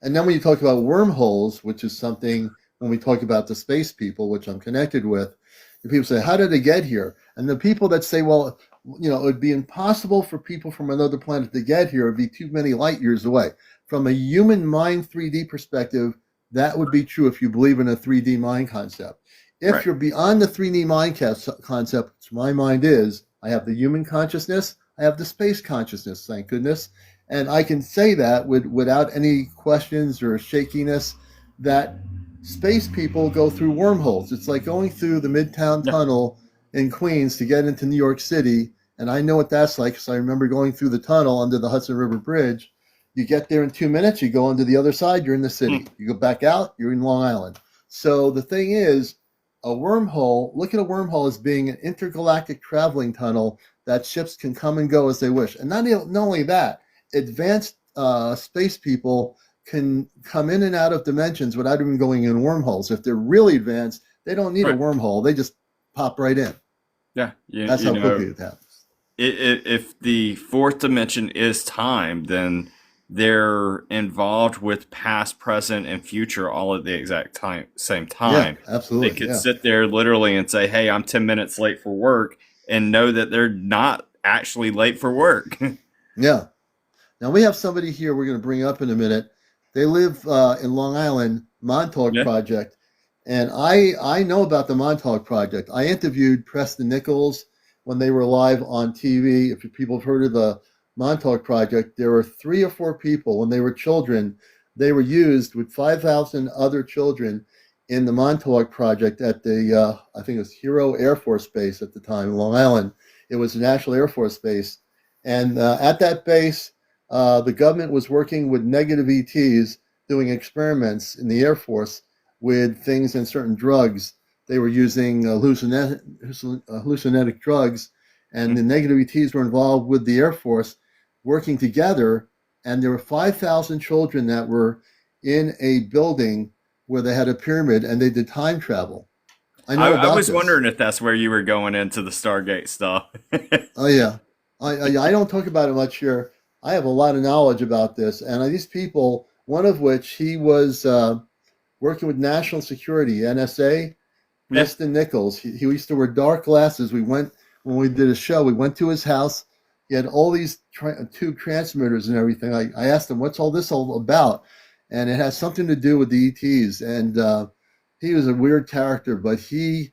then when you talk about wormholes, which is something when we talk about the space people, which I'm connected with, the people say, how did they get here? And the people that say, well, it would be impossible for people from another planet to get here. It would be too many light years away. From a human mind 3D perspective, that would be true if you believe in a 3D mind concept. If you're beyond the 3D mind concept, which my mind is, I have the human consciousness, I have the space consciousness, thank goodness. And I can say that without any questions or shakiness, that space people go through wormholes. It's like going through the Midtown Tunnel in Queens to get into New York City. And I know what that's like because I remember going through the tunnel under the Hudson River Bridge. You get there in 2 minutes, you go onto the other side, you're in the city. You go back out, you're in Long Island. So the thing is, a wormhole, look at a wormhole as being an intergalactic traveling tunnel that ships can come and go as they wish. And not only that, advanced space people can come in and out of dimensions without even going in wormholes. If they're really advanced, they don't need a Right. wormhole. They just pop right in. Yeah. That's how quickly it happens. If the fourth dimension is time, then they're involved with past, present, and future all at the exact same Yeah, time. They absolutely. could Yeah. sit there literally and say, "Hey, I'm 10 minutes late for work," and know that they're not actually late for work. Yeah. Now we have somebody here we're going to bring up in a minute. They live in Long Island, Montauk Yeah. Project, and I know about the Montauk Project. I interviewed Preston Nichols when they were live on TV. If people have heard of the Montauk Project, there were 3 or 4 people when they were children. They were used with 5,000 other children in the Montauk Project at the I think it was Hero Air Force Base at the time in Long Island. It was a National Air Force Base, and at that base the government was working with negative ETs doing experiments in the Air Force with things and certain drugs. They were using hallucinogenic drugs, and the negative ETs were involved with the Air Force working together. And there were 5,000 children that were in a building where they had a pyramid and they did time travel. I know I about was this. wondering if that's where you were going into the Stargate stuff. Oh yeah, I don't talk about it much here. I have a lot of knowledge about this, and these people, one of which he was working with National Security, NSA, Yeah. Preston Nichols. He used to wear dark glasses. We went when we did a show. We went to his house. He had all these tube transmitters and everything. I asked him, "What's all this all about?" And it has something to do with the ETs. And he was a weird character, but he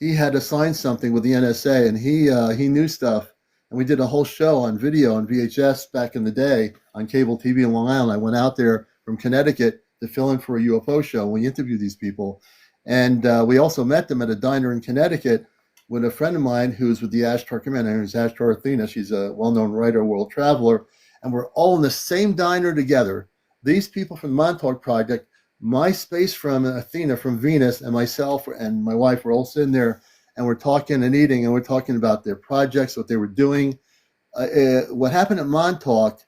had to sign something with the NSA, and he knew stuff. And we did a whole show on video on VHS back in the day on cable TV in Long Island. I went out there from Connecticut to fill in for a UFO show. And we interviewed these people, and we also met them at a diner in Connecticut with a friend of mine who's with the Ashtar Command. Her name is Ashtar Athena. She's a well-known writer, world traveler, and we're all in the same diner together. These people from the Montauk Project, my space from Athena, from Venus, and myself and my wife were all sitting there, and we're talking and eating, and we're talking about their projects, what they were doing. What happened at Montauk,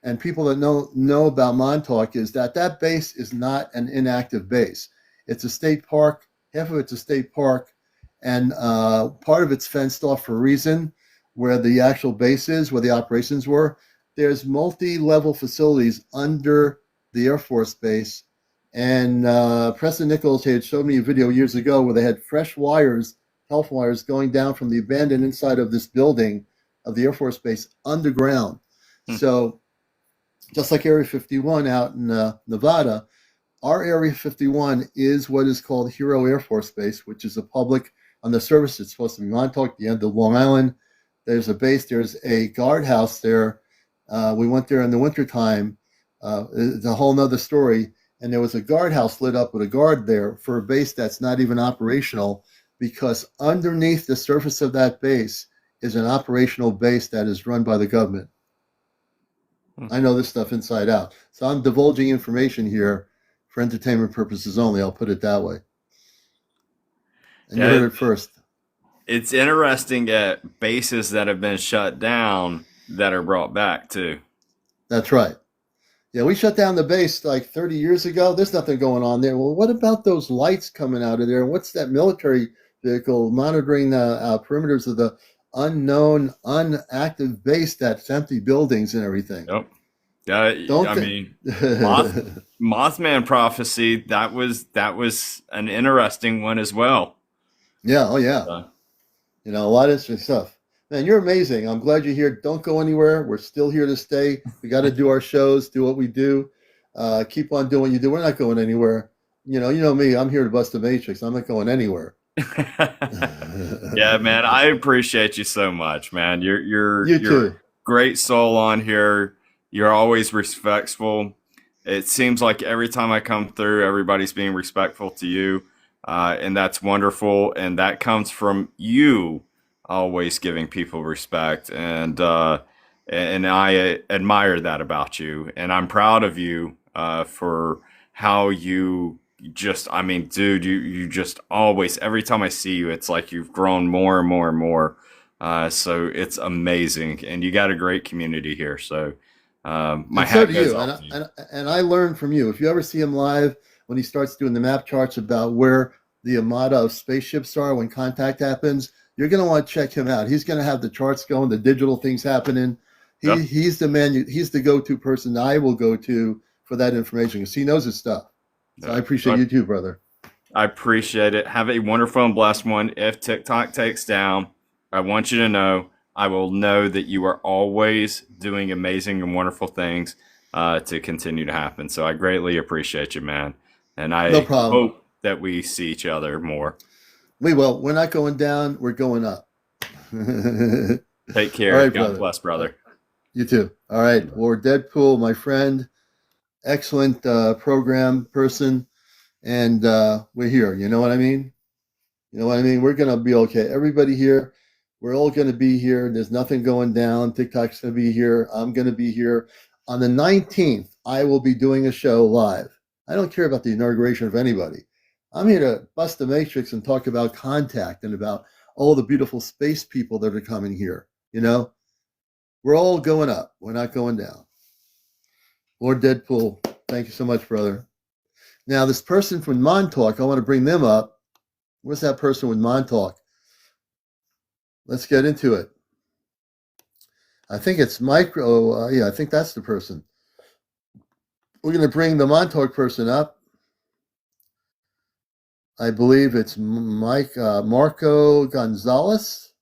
and people that know about Montauk, is that that base is not an inactive base. It's a state park. Half of it's a state park, and part of it's fenced off for a reason. Where the actual base is, where the operations were, there's multi-level facilities under the Air Force Base. And Preston Nichols had showed me a video years ago where they had fresh wires, health wires, going down from the abandoned inside of this building of the Air Force Base underground. Hmm. So just like Area 51 out in Nevada, our Area 51 is what is called Hero Air Force Base, which is a public on the surface. It's supposed to be Montauk, the end of Long Island. There's a base. There's a guardhouse there. We went there in the wintertime. It's a whole nother story. And there was a guardhouse lit up with a guard there for a base that's not even operational, because underneath the surface of that base is an operational base that is run by the government. I know this stuff inside out. So I'm divulging information here for entertainment purposes only. I'll put it that way. And you heard it first. It's interesting at bases that have been shut down that are brought back too. That's right. Yeah, we shut down the base like 30 years ago. There's nothing going on there. Well, what about those lights coming out of there? What's that military vehicle monitoring the perimeters of the unknown, unactive base that's empty buildings and everything? Yep. Mothman prophecy, that was an interesting one as well. Yeah, oh yeah. A lot of interesting stuff. Man, you're amazing. I'm glad you're here. Don't go anywhere. We're still here to stay. We got to do our shows, do what we do. Keep on doing what you do. We're not going anywhere. You know me. I'm here to bust the matrix. I'm not going anywhere. Yeah, man. I appreciate you so much, man. You're too. Great soul on here. You're always respectful. It seems like every time I come through, everybody's being respectful to you, and that's wonderful. And that comes from you always giving people respect, and I admire that about you, and I'm proud of you for how you just, I mean, dude, you just always, every time I see you, it's like you've grown more and more and more. So it's amazing, and you got a great community here. So my And so hat do goes you. off to you. And I learned from you. If you ever see him live, when he starts doing the map charts about where the armada of spaceships are when contact happens, you're going to want to check him out. He's going to have the charts going, the digital things happening. Yeah, He's the man. He's the go-to person I will go to for that information because he knows his stuff. So I yeah. appreciate you too, brother. I appreciate it. Have a wonderful and blessed one. If TikTok takes down, I want you to know I will know that you are always doing amazing and wonderful things to continue to happen. So I greatly appreciate you, man. And No I problem. hope that we see each other more. We will. We're not going down. We're going up. All Take care. right, God brother. bless, brother. You too. All right. Or Deadpool, my friend. Excellent program person. And we're here. You know what I mean? You know what I mean? We're going to be okay. Everybody here, we're all going to be here. There's nothing going down. TikTok's going to be here. I'm going to be here. On the 19th, I will be doing a show live. I don't care about the inauguration of anybody. I'm here to bust the matrix and talk about contact and about all the beautiful space people that are coming here. You know, we're all going up. We're not going down. Lord Deadpool, thank you so much, brother. Now, this person from Montauk, I want to bring them up. Where's that person with Montauk? Let's get into it. I think it's Micro. Yeah, I think that's the person. We're going to bring the Montauk person up. I believe it's Marco Gonzalez.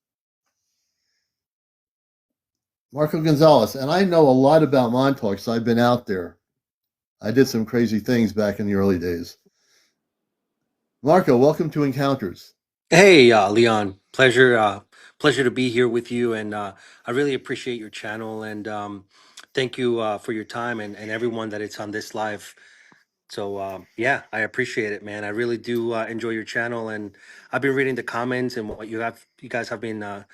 Marco Gonzalez. And I know a lot about Montauk, so I've been out there. I did some crazy things back in the early days. Marco, welcome to Encounters. Hey, Leon, pleasure to be here with you, and I really appreciate your channel, and thank you for your time and everyone that it's on this live. So yeah, I appreciate it, man. I really do enjoy your channel, and I've been reading the comments and what you guys have been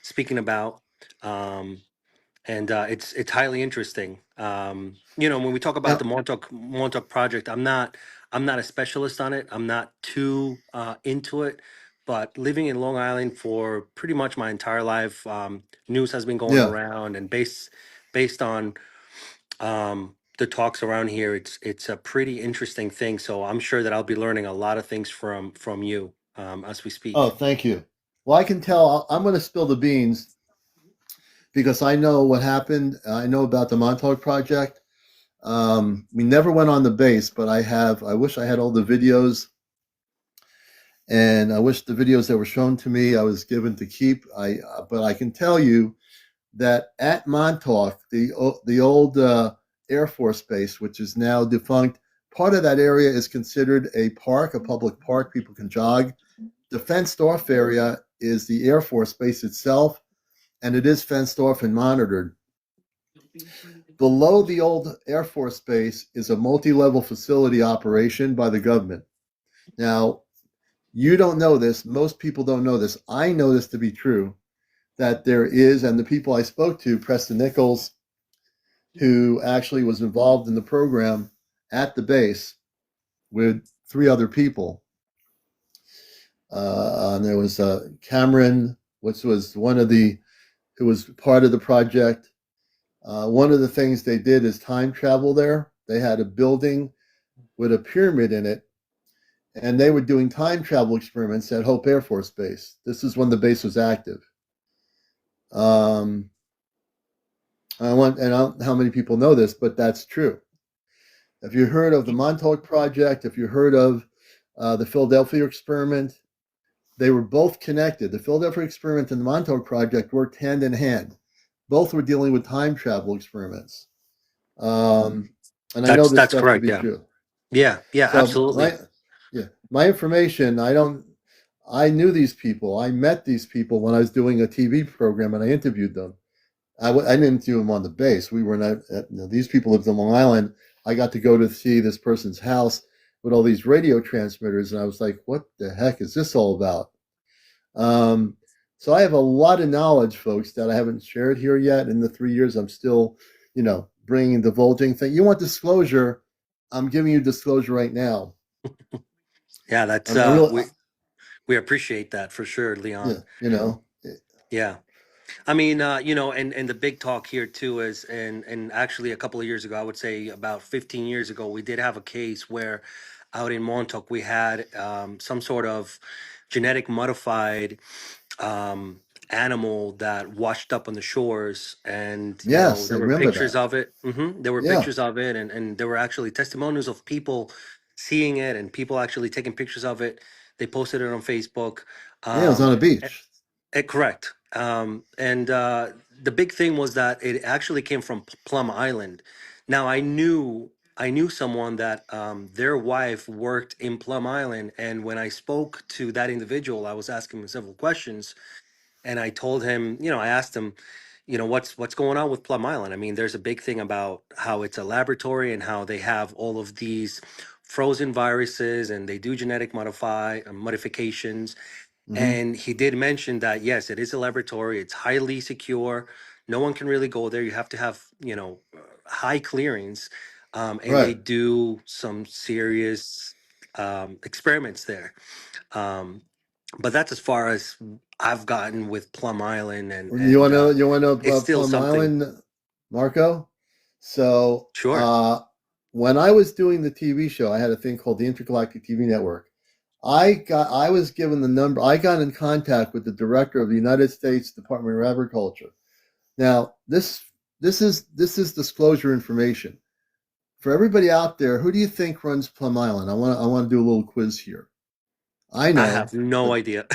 speaking about. Um, and it's highly interesting. When we talk about Now, the Montauk project, I'm not a specialist on it. I'm not too into it, but living in Long Island for pretty much my entire life, news has been going yeah. around, and based on the talks around here, it's a pretty interesting thing. So I'm sure that I'll be learning a lot of things from you as we Oh, speak. thank you. Well, I can tell. I'm going to spill the beans because I know what happened. I know about the Montauk project. We never went on the base, but I have. I wish I had all the videos, and I wish the videos that were shown to me I was given to keep. But I can tell you that at Montauk, the old Air Force Base, which is now defunct, part of that area is considered a park, a public park. People can jog. The fenced off area is the Air Force Base itself, and it is fenced off and monitored. Below the old Air Force Base is a multi-level facility operation by the government. Now, you don't know this. Most people don't know this. I know this to be true, that there is, and the people I spoke to, Preston Nichols, who actually was involved in the program at the base with three other people. And there was Cameron, which was who was part of the project. One of the things they did is time travel there. They had a building with a pyramid in it, and they were doing time travel experiments at Hope Air Force Base. This is when the base was active. I don't know how many people know this, but that's true. If you heard of the Montauk Project, if you heard of the Philadelphia experiment, they were both connected. The Philadelphia experiment and the Montauk Project worked hand in hand. Both were dealing with time travel experiments. And I know this That's stuff to correct. be Yeah, true. yeah, So absolutely. my information, I knew these people. I met these people when I was doing a TV program and I interviewed them. I didn't interview them on the base. We were not, these people lived in Long Island. I got to go to see this person's house with all these radio transmitters, and I was like, what the heck is this all about? So I have a lot of knowledge, folks, that I haven't shared here yet. In the 3 years, I'm still, bringing divulging thing. You want disclosure? I'm giving you disclosure right now. Yeah, that's I really, we appreciate that for sure, yeah, Leon. you know, Yeah. I mean, and the big talk here too is, and actually a couple of years ago, I would say about 15 years ago, we did have a case where out in Montauk we had some sort of genetic modified um, animal that washed up on the shores, and yes, I there were remember pictures that. of it. There were Yeah, pictures of it, and there were actually testimonials of people seeing it and people actually taking pictures of it. They posted it on Facebook. yeah, it was on a Um, beach. Correct. And the big thing was that it actually came from Plum Island. Now I knew someone that their wife worked in Plum Island, and when I spoke to that individual, I was asking him several questions, and I told him, I asked him, what's going on with Plum Island? I mean, there's a big thing about how it's a laboratory and how they have all of these frozen viruses and they do genetic modifications, Hmm. and he did mention that yes, it is a laboratory. It's highly secure. No one can really go there. You have to have, high clearance, and they Right. do some serious experiments there. Um, but that's as far as I've gotten with Plum Island, and You want to know? You want to know it's about still Plum something. Island, Marco? So, Sure, when I was doing the TV show, I had a thing called the Intergalactic TV Network. I was given the number. I got in contact with the director of the United States Department of Agriculture. Now, this is disclosure information for everybody out there. Who do you think runs Plum Island? I want to do a little quiz here. I I have know, no but idea.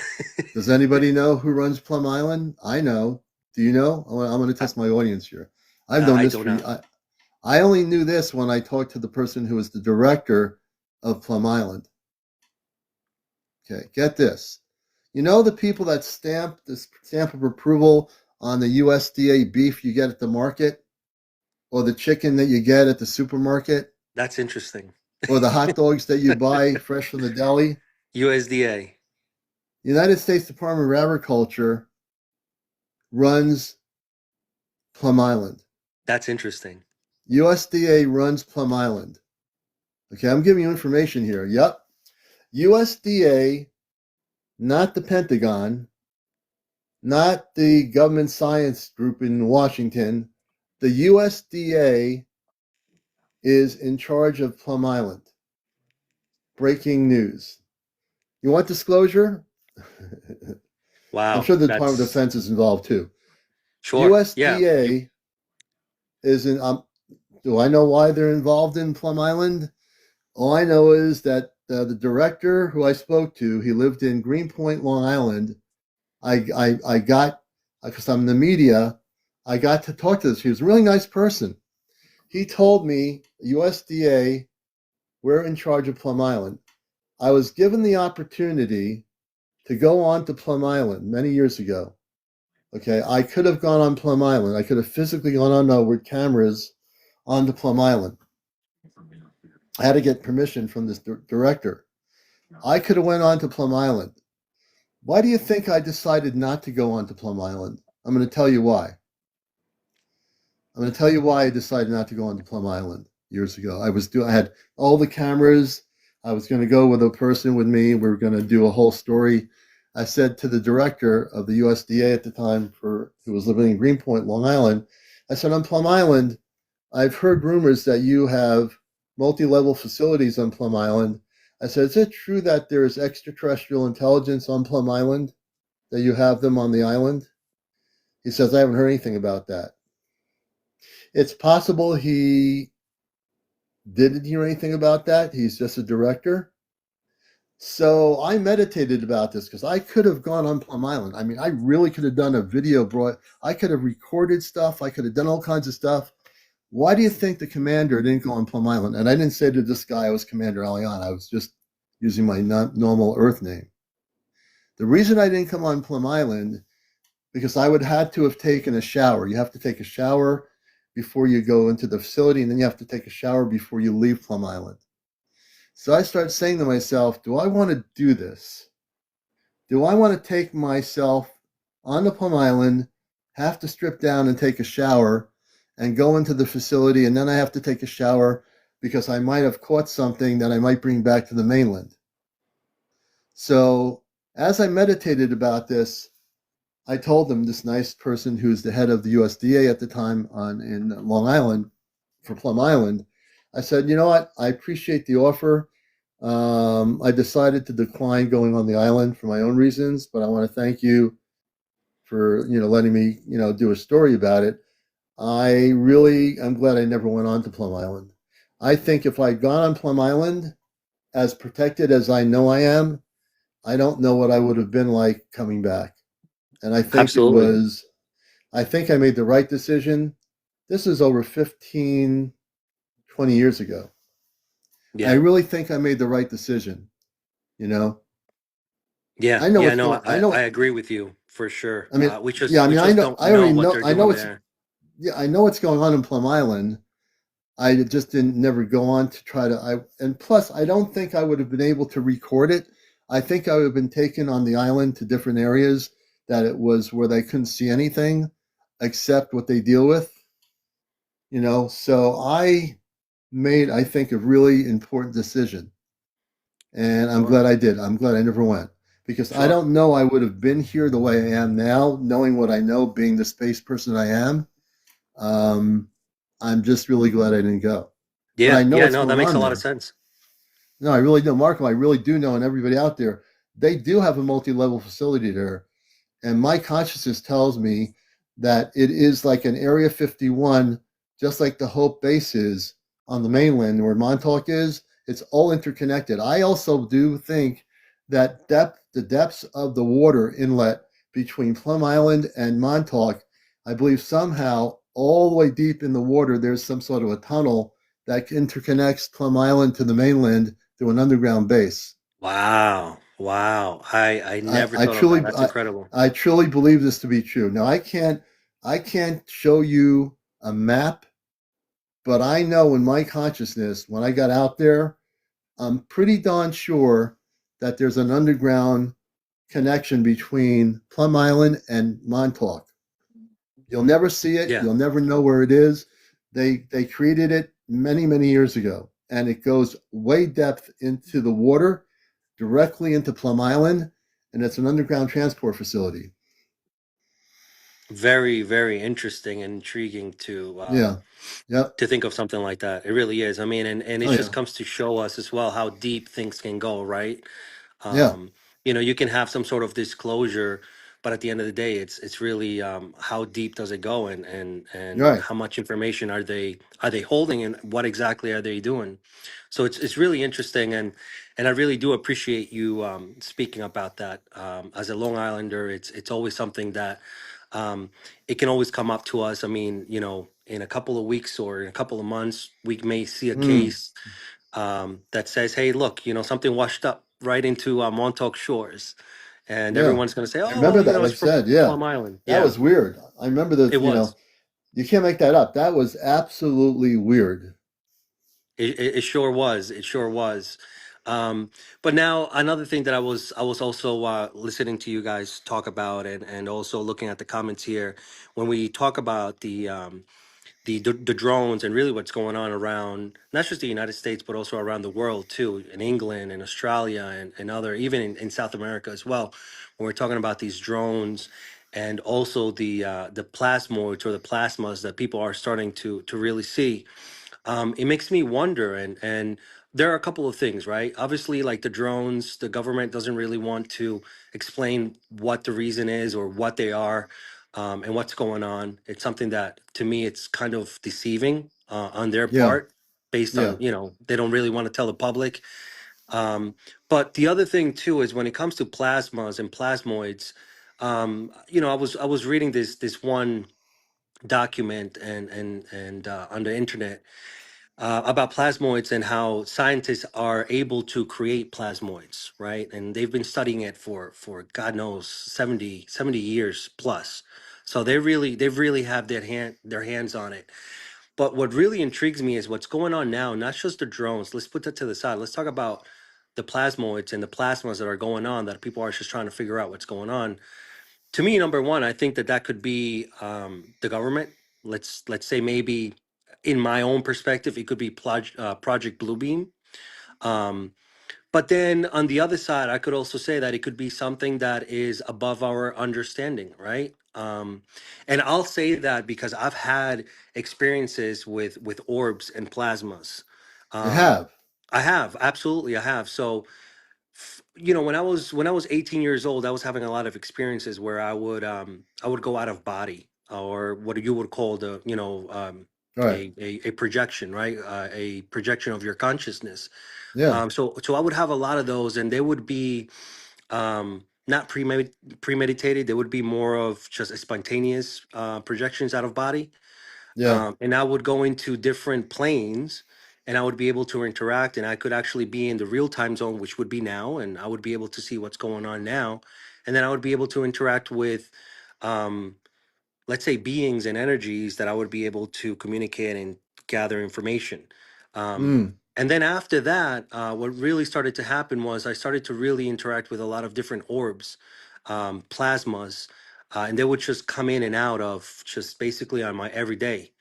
does anybody know who runs Plum Island? I know. Do you know? I'm going to I, test my audience here. I've known I this do for. not. I only knew this when I talked to the person who was the director of Plum Island. Okay, get this. You know the people that stamp this stamp of approval on the USDA beef you get at the market, or the chicken that you get at the supermarket, That's interesting. or the hot dogs that you buy fresh from the deli? USDA. The United States Department of Agriculture runs Plum Island. That's interesting. USDA runs Plum Island. Okay, I'm giving you information here. Yep. USDA, not the Pentagon, not the government science group in Washington. The USDA is in charge of Plum Island. Breaking news. You want disclosure? I'm Wow, sure the Department of that's Defense is involved too. sure. Yeah, you. USDA is in. Do I know why they're involved in Plum Island? All I know is that the director who I spoke to, he lived in Greenpoint, Long Island. I got, because I'm in the media, I got to talk to this. He was a really nice person. He told me, USDA, we're in charge of Plum Island. I was given the opportunity to go on to Plum Island many years ago. Okay, I could have gone on Plum Island. I could have physically gone on with cameras onto Plum Island. I had to get permission from this director. I could have went on to Plum Island. Why do you think I decided not to go on to Plum Island? I'm going to tell you why. I'm going to tell you why I decided not to go on to Plum Island years ago. I had all the cameras. I was going to go with a person with me. We were going to do a whole story. I said to the director of the USDA at the time, who was living in Greenpoint, Long Island, I said, on Plum Island, I've heard rumors that you have multi-level facilities on Plum Island. I said, is it true that there is extraterrestrial intelligence on Plum Island, that you have them on the island? He says, I haven't heard anything about that. It's possible he didn't hear anything about that. He's just a director. So I meditated about this because I could have gone on Plum Island. I mean, I really could have done a video I could have recorded stuff. I could have done all kinds of stuff. Why do you think the commander didn't go on Plum Island? And I didn't say to this guy I was CmdrAleon. I was just using my normal Earth name. The reason I didn't come on Plum Island, because I would have to have taken a shower. You have to take a shower before you go into the facility, and then you have to take a shower before you leave Plum Island. So I started saying to myself, do I want to do this? Do I want to take myself onto Plum Island, have to strip down and take a shower, and go into the facility, and then I have to take a shower because I might have caught something that I might bring back to the mainland. So as I meditated about this, I told them, this nice person who's the head of the USDA at the time in Long Island for Plum Island, I said, you know what? I appreciate the offer. I decided to decline going on the island for my own reasons, but I want to thank you for letting me do a story about it. I'm glad I never went on to Plum Island. I think if I'd gone on Plum Island, as protected as I know I am, I don't know what I would have been like coming back. And Absolutely. I think I made the right decision. This is over 15, 20 years ago. I Yeah. really think I made the right decision. You know, Yeah. I know Yeah. what's No, going. I agree with you for sure. I mean, We yeah. just I we mean, just don't I know already what know. they're I know doing what's. there. Yeah, I know what's going on in Plum Island. I just didn't never go on to try to. And plus, I don't think I would have been able to record it. I think I would have been taken on the island to different areas that it was where they couldn't see anything except what they deal with. So I made, I think, a really important decision. And I'm Sure. glad I did. I'm glad I never went because I Sure. don't know I would have been here the way I am now, knowing what I know, being the space person I am. Um, I'm just really glad I didn't go. But Yeah. I know Yeah. what's No, that going makes on a lot of there. sense. No, I really do. Marco, I really do know, and everybody out there, they do have a multi level facility there. And my consciousness tells me that it is like an Area 51, just like the Hope base is on the mainland where Montauk is. It's all interconnected. I also do think that the depths of the water inlet between Plum Island and Montauk, I believe somehow all the way deep in the water, there's some sort of a tunnel that interconnects Plum Island to the mainland through an underground base. Wow. Wow. I I, never I thought of that. truly That's I, incredible. I truly believe this to be true. Now I can't show you a map, but I know in my consciousness when I got out there, I'm pretty darn sure that there's an underground connection between Plum Island and Montauk. You'll never see it. Yeah. You'll never know where it is. They created it many many years ago, and it goes way depth into the water, directly into Plum Island, and it's an underground transport facility. Very, very interesting and intriguing Yeah. Yep. to think of something like that. It really is. I mean, and it Oh just yeah. comes to show us as well how deep things can go, right? Yeah. um, you can have some sort of disclosure, but at the end of the day, it's really how deep does it go, You're and right. how much information are they holding, and what exactly are they doing? So it's really interesting, and I really do appreciate you speaking about that. As a Long Islander, it's always something that um, it can always come up to us. I mean, in a couple of weeks or in a couple of months, we may see a Mm. case that says, "Hey, look, something washed up right into Montauk shores," and Yeah. everyone's going to say, I remember "Oh, that. it's Like I from said, yeah. Plum Island." That Yeah, was weird. I remember it was. you can't make that up. That was absolutely weird. It sure was. It sure was. Um, but now another thing that I was also listening to you guys talk about, and also looking at the comments here when we talk about the drones and really what's going on around not just the United States but also around the world too, in England and Australia and other, even in South America as well, when we're talking about these drones and also the plasmoids or the plasmas that people are starting to really see. It makes me wonder, and there are a couple of things, right? Obviously, like the drones, the government doesn't really want to explain what the reason is or what they are, and what's going on. It's something that, to me, it's kind of deceiving on their Yeah. part, based Yeah. on, they don't really want to tell the public. But the other thing too is when it comes to plasmas and plasmoids, I was reading this one document and on the internet about plasmoids and how scientists are able to create plasmoids, right? And they've been studying it for God knows 70 years plus. So they've really have their hands on it. But what really intrigues me is what's going on now, not just the drones. Let's put that to the side. Let's talk about the plasmoids and the plasmas that are going on, that people are just trying to figure out what's going on. To me, number one, I think that could be the government. Let's say maybe in my own perspective, it could be Project Bluebeam. Um, but then on the other side, I could also say that it could be something that is above our understanding, right? And I'll say that because I've had experiences with orbs and plasmas. You Um, have. I have, absolutely, I have. So, when I was 18 years old, I was having a lot of experiences where I would go out of body, or what you would call Right. a projection, right? A projection of your consciousness. Yeah. So I would have a lot of those, and they would be not premeditated. They would be more of just a spontaneous projections out of body. Yeah. And I would go into different planes, and I would be able to interact, and I could actually be in the real time zone, which would be now, and I would be able to see what's going on now, and then I would be able to interact with um, let's say beings and energies that I would be able to communicate and gather information. Um, Mm. and then after that, what really started to happen was I started to really interact with a lot of different orbs, plasmas, and they would just come in and out of just basically on my everyday.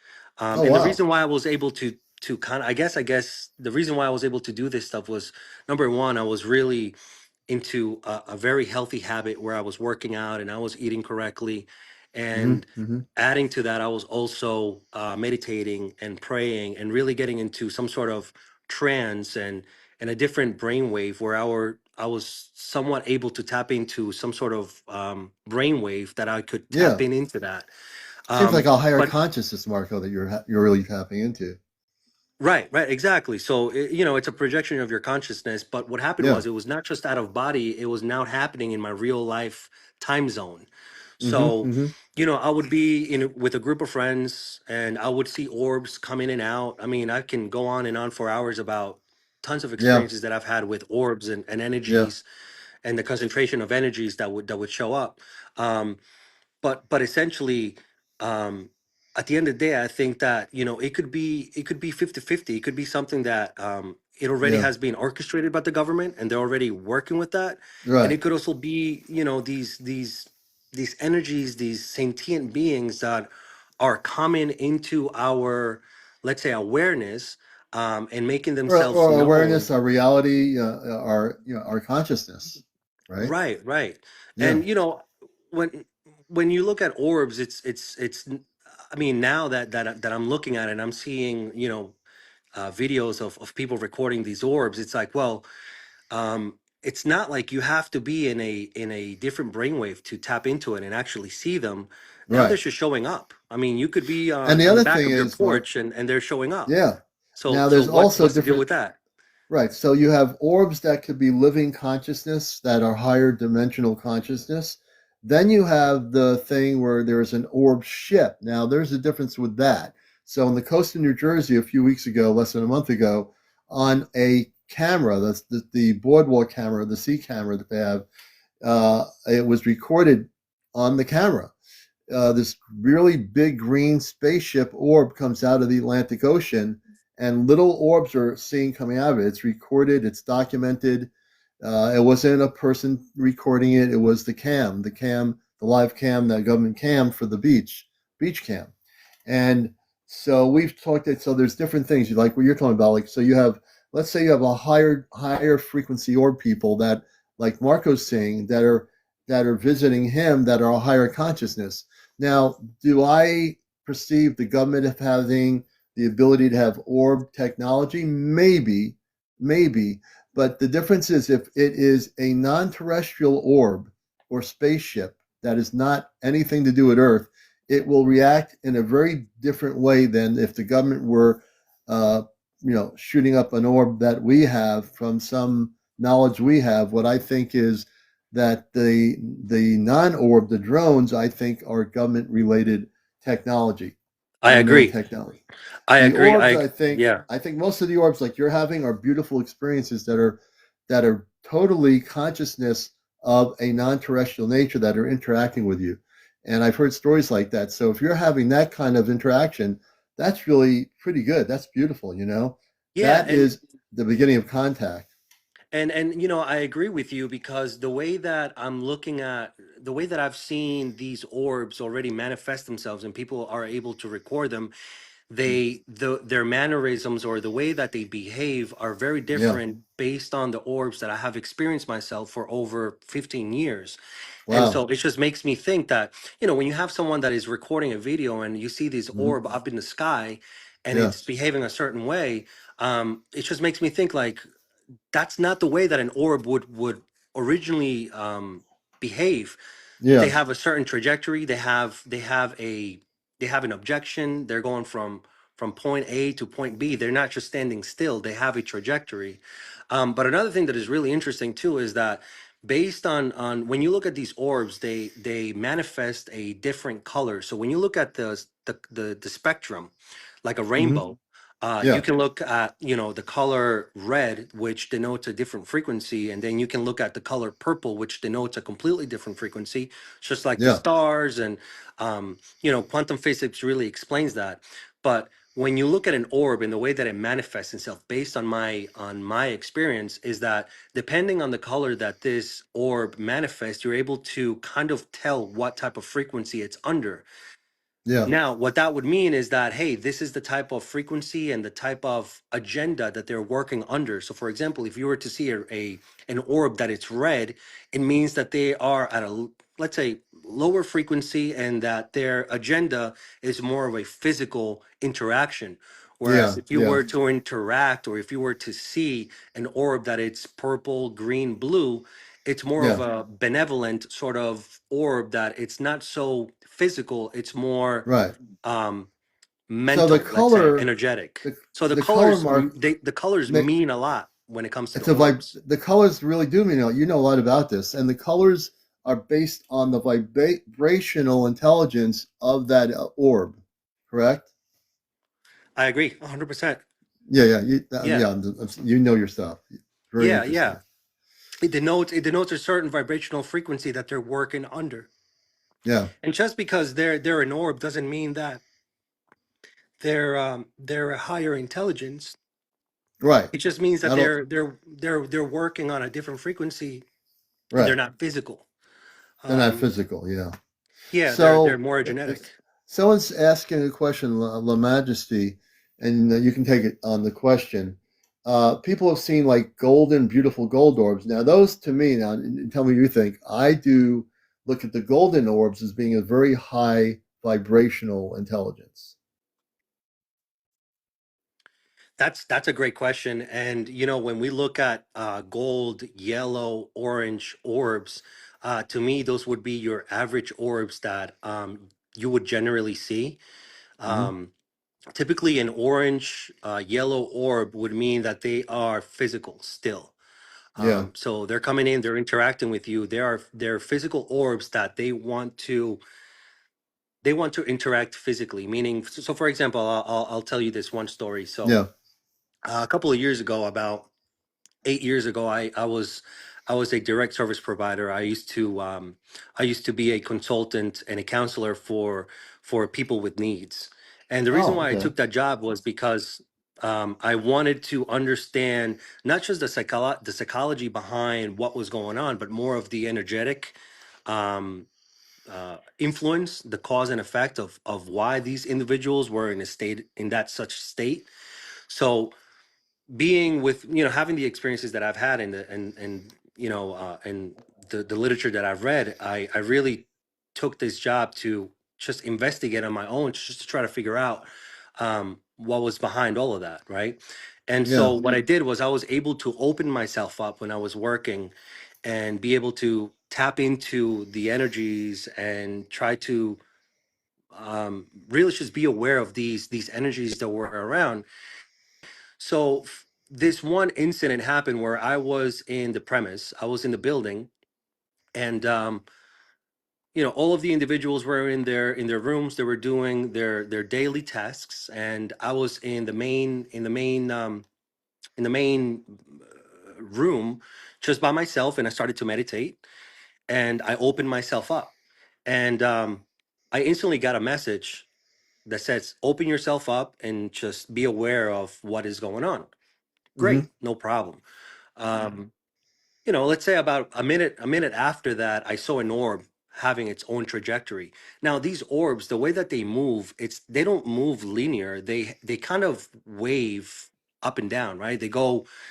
Oh And the wow. reason why I was able to kind of, I guess the reason why I was able to do this stuff was, number one, I was really into a very healthy habit where I was working out and I was eating correctly. Hmm. And Hmm. adding to that, I was also meditating and praying and really getting into some sort of trance and a different brainwave where I was somewhat able to tap into some sort of brainwave that I could tap Yeah. in into that. Seems like a higher But consciousness, Marco, that you're really tapping into. Right, right, exactly. So, it's a projection of your consciousness. But what happened Yeah. was it was not just out of body, it was now happening in my real life time zone. Hmm. So, Hmm. I would be with a group of friends and I would see orbs come in and out. I mean, I can go on and on for hours about tons of Yeah. experiences that I've had with orbs and Yeah. energies and the concentration of energies that would show up. Um, but essentially, um at the end of the day, I think that it could be 50-50. It could be something that it already Yeah. has been orchestrated by the government and they're already working with that. And Right. it could also be these energies, these sentient beings that are coming into our, let's say, awareness, and making themselves Or known. awareness, our reality, our our consciousness. Right. Right, right. Yeah. And when when you look at orbs, I mean, now that I'm looking at it, I'm seeing, videos of people recording these orbs. It's like, well, it's not like you have to be in a different brainwave to tap into it and actually see them. Now they're Right. just showing up. I mean, you could be And the in the other back thing of your is, Mark. porch and they're showing up. Yeah. So Now so there's what's also what's the deal different. with that? Right. So you have orbs that could be living consciousness that are higher dimensional consciousness. Then you have the thing where there's an orb ship. Now there's a difference with that. So on the coast of New Jersey a few weeks ago, less than a month ago, on a camera, that's the boardwalk camera, the sea camera that they have, it was recorded on the camera. This really big green spaceship orb comes out of the Atlantic Ocean, and little orbs are seen coming out of it. It's recorded, it's documented. It wasn't a person recording it; it was the live cam, the government cam for the beach cam. And so we've talked it. So there's different things you like what you're talking about. Like so, you have let's say you have a higher frequency orb people that like Marco's saying that are visiting him that are a higher consciousness. Now, do I perceive the government of having the ability to have orb technology? Maybe, maybe. But the difference is if it is a non terrestrial orb or spaceship that is not anything to do with Earth, it will react in a very different way than if the government were, uh, shooting up an orb that we have from some knowledge we have. What I think is that the non-orb, the drones, I think are government related technology, I unknown agree. technology. I The agree. orbs, I I think, Yeah. I think most of the orbs like you're having are beautiful experiences that are totally consciousness of a non-terrestrial nature that are interacting with you. And I've heard stories like that. So if you're having that kind of interaction, that's really pretty good. That's beautiful. Yeah, That is the beginning of contact. and I agree with you because the way that I've seen these orbs already manifest themselves and people are able to record them, their mannerisms or the way that they behave are very Yeah. different based on the orbs that I have experienced myself for over 15 years. And so Wow. it just makes me think that, you know, when you have someone that is recording a video and you see this Hmm. orb up in the sky and Yeah. it's behaving a certain way, it just makes me think like that's not the way that an orb would originally behave. They Yeah. have a certain trajectory. They have an objection. They're going from point A to point B. They're not just standing still. They have a trajectory. But another thing that is really interesting too is that based on when you look at these orbs, they manifest a different color. So when you look at the spectrum, like a Hmm. rainbow, you Yeah. can look at, you know, the color red, which denotes a different frequency, and then you can look at the color purple, which denotes a completely different frequency, just like the Yeah. stars. And you know, quantum physics really explains that. But when you look at an orb and the way that it manifests itself, based on my experience, is that depending on the color that this orb manifests, you're able to kind of tell what type of frequency it's under. Yeah. Now, what that would mean is that, hey, this is the type of frequency and the type of agenda that they're working under. So, for example, if you were to see an orb that it's red, it means that they are at let's say, lower frequency, and that their agenda is more of a physical interaction. Whereas Yeah. if you Yeah. were to interact, or if you were to see an orb that it's purple, green, blue, it's more of Yeah. a benevolent sort of orb, that it's not so physical, it's more Right. um So the mental, let's say, color, energetic. the So the the color colors, mark, the colors ma- mean a lot when it comes to the it's a orbs. the colors really do mean a lot. You know a lot about this, and the colors are based on the vibrational intelligence of that orb, correct? I agree 100%. Yeah. Yeah. Yeah, Yeah. You know your stuff. Very yeah, interesting. yeah. It denotes a certain vibrational frequency that they're working under. Yeah. And just because they're an orb doesn't mean that they're a higher intelligence. Right. It just means that Not all, they're working on a different frequency, and they're right. not physical. They're not um physical. Yeah. yeah, they're So more if genetic. someone's asking a question, La Majesty, and you can take it on the question. People have seen like golden, beautiful gold orbs. Now, those to me, now tell me what you think. I do look at the golden orbs as being a very high vibrational intelligence. That's a great question. And you know, when we look at gold, yellow, orange orbs, to me, those would be your average orbs that you would generally see. Hmm. Um, Typically, an orange, yellow orb would mean that they are physical still. Yeah. So they're coming in, they're interacting with you. They're physical orbs that they want to interact physically. Meaning, so for example, I'll tell you this one story. So Yeah. a couple of years ago, about 8 years ago, I was a direct service provider. I used to be a consultant and a counselor for people with needs. And the reason Oh, why I okay. took that job was because I wanted to understand not just the psychology behind what was going on, but more of the energetic um, influence, the cause and effect of why these individuals were in that such state. So being with, you know, having the experiences that I've had, and you know, and the literature that I've read, I really took this job to just investigate on my own, just to try to figure out what was behind all of that, right? And so Yeah. what I did was I was able to open myself up when I was working, and be able to tap into the energies and try to really just be aware of these energies that were around. So this one incident happened where I was in the premise, I was in the building, and you know, all of the individuals were in their rooms. They were doing their daily tasks, and I was in the main room, just by myself, and I started to meditate, and I opened myself up, and I instantly got a message that says, "Open yourself up and just be aware of what is going on." Hmm. Great, no problem. You know, let's say about a minute after that, I saw an orb having its own trajectory. Now, these orbs, the way that they move, they don't move linear. They kind of wave up and down, right? They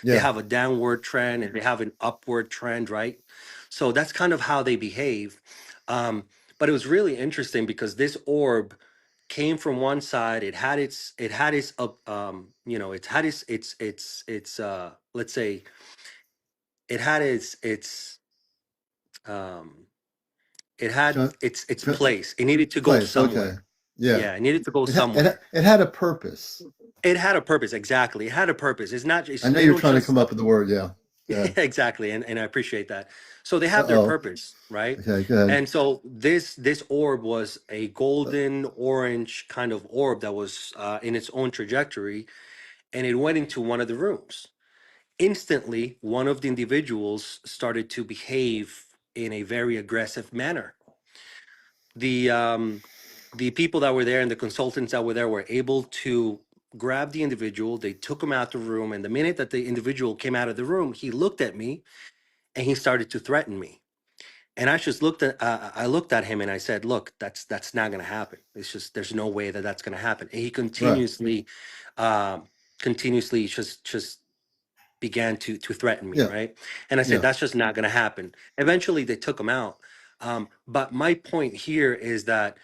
Yeah. have a downward trend and they have an upward trend, right? So that's kind of how they behave. Um, but it was really interesting because this orb came from one side. It had its let's say it had um it had Con- its con- place. It needed to go place. Okay. somewhere. Yeah. Yeah, it needed to go It somewhere. it had a purpose. It had a purpose, exactly. It had a purpose. It's not I just know they you're don't trying to just come up with the word. Yeah. Yeah. exactly, and I appreciate that. So they have their Uh-oh. purpose, right? Okay, go ahead. And so this orb was a golden orange kind of orb that was in its own trajectory, and it went into one of the rooms. Instantly, one of the individuals started to behave in a very aggressive manner. The the people that were there and the consultants that were there were able to grab the individual. They took him out the room, and the minute that the individual came out of the room, he looked at me and he started to threaten me. And I looked at him and I said, "Look, that's not going to happen. It's just there's no way that that's going to happen." And he Right. um, continuously just began to threaten me, Yeah. right? And I said, Yeah. "That's just not going to happen." Eventually, they took him out. But my point here is that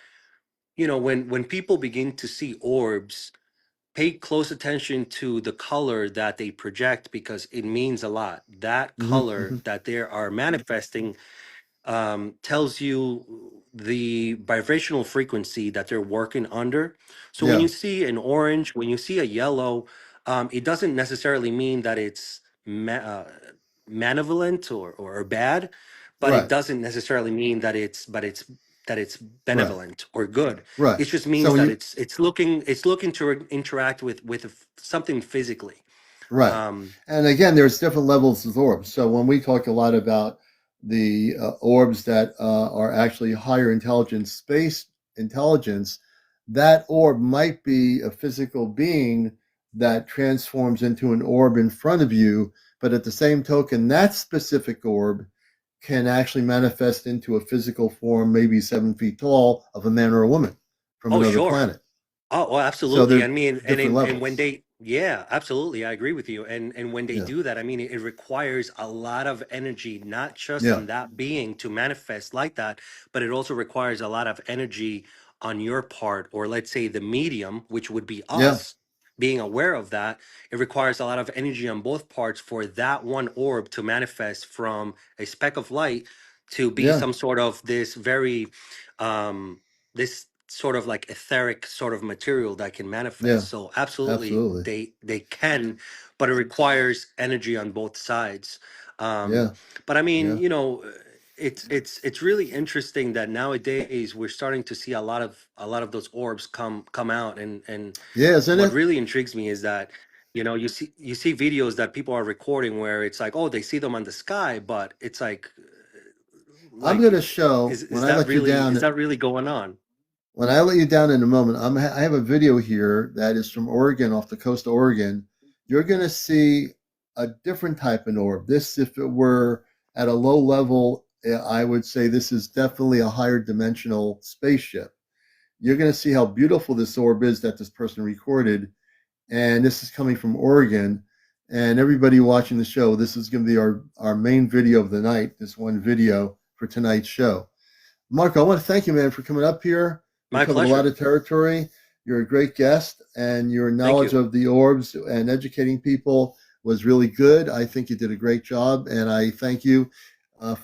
when people begin to see orbs, pay close attention to the color that they project because it means a lot. That Hmm. color Hmm. that they are manifesting tells you the vibrational frequency that they're working under. So when Yeah. you see an orange, when you see a yellow, it doesn't necessarily mean that it's malevolent or bad, but it Right. doesn't necessarily mean that it's Right. benevolent or good. Right. It just So means when that you it's looking to interact with something physically. right, Um, and again, there's different levels of orbs. So when we talk a lot about the orbs that are actually higher intelligence, space intelligence, that orb might be a physical being that transforms into an orb in front of you, but at the same token, that specific orb can actually manifest into a physical form, maybe 7 feet tall, of a man or a woman from oh, another sure. planet. Oh, So absolutely. there's I mean, different and when levels. they, yeah, absolutely, I agree with you. And when they Yeah, do that, I mean, it requires a lot of energy, not just yeah, on that being to manifest like that, but it also requires a lot of energy on your part, or let's say the medium, which would be yeah, us, being aware of that. It requires a lot of energy on both parts for that one orb to manifest from a speck of light to be yeah, some sort of um, this sort of like etheric sort of material that can yeah. manifest. So absolutely Absolutely. they can, but it requires energy on both sides. Um, Yeah. but I mean, Yeah. it's really interesting that nowadays we're starting to see a lot of those orbs come out, and Yeah, isn't what it? really intrigues me is that you see videos that people are recording where it's like, oh, they see them on the sky, but it's I'm going like to show is that really going on? when I let you down in a moment. I have a video here that is from Oregon, off the coast of Oregon. You're going to see a different type of orb. This, if it were at a low level, I would say this is definitely a higher dimensional spaceship. You're going to see how beautiful this orb is that this person recorded, and this is coming from Oregon. And everybody watching the show, this is going to be our main video of the night, this one video for tonight's show. Marco, I want to thank you, man, for coming up here. We My covered a lot pleasure. of territory. You're a great guest, and your Thank knowledge you. of the orbs and educating people was really good. I think you did a great job, and I thank you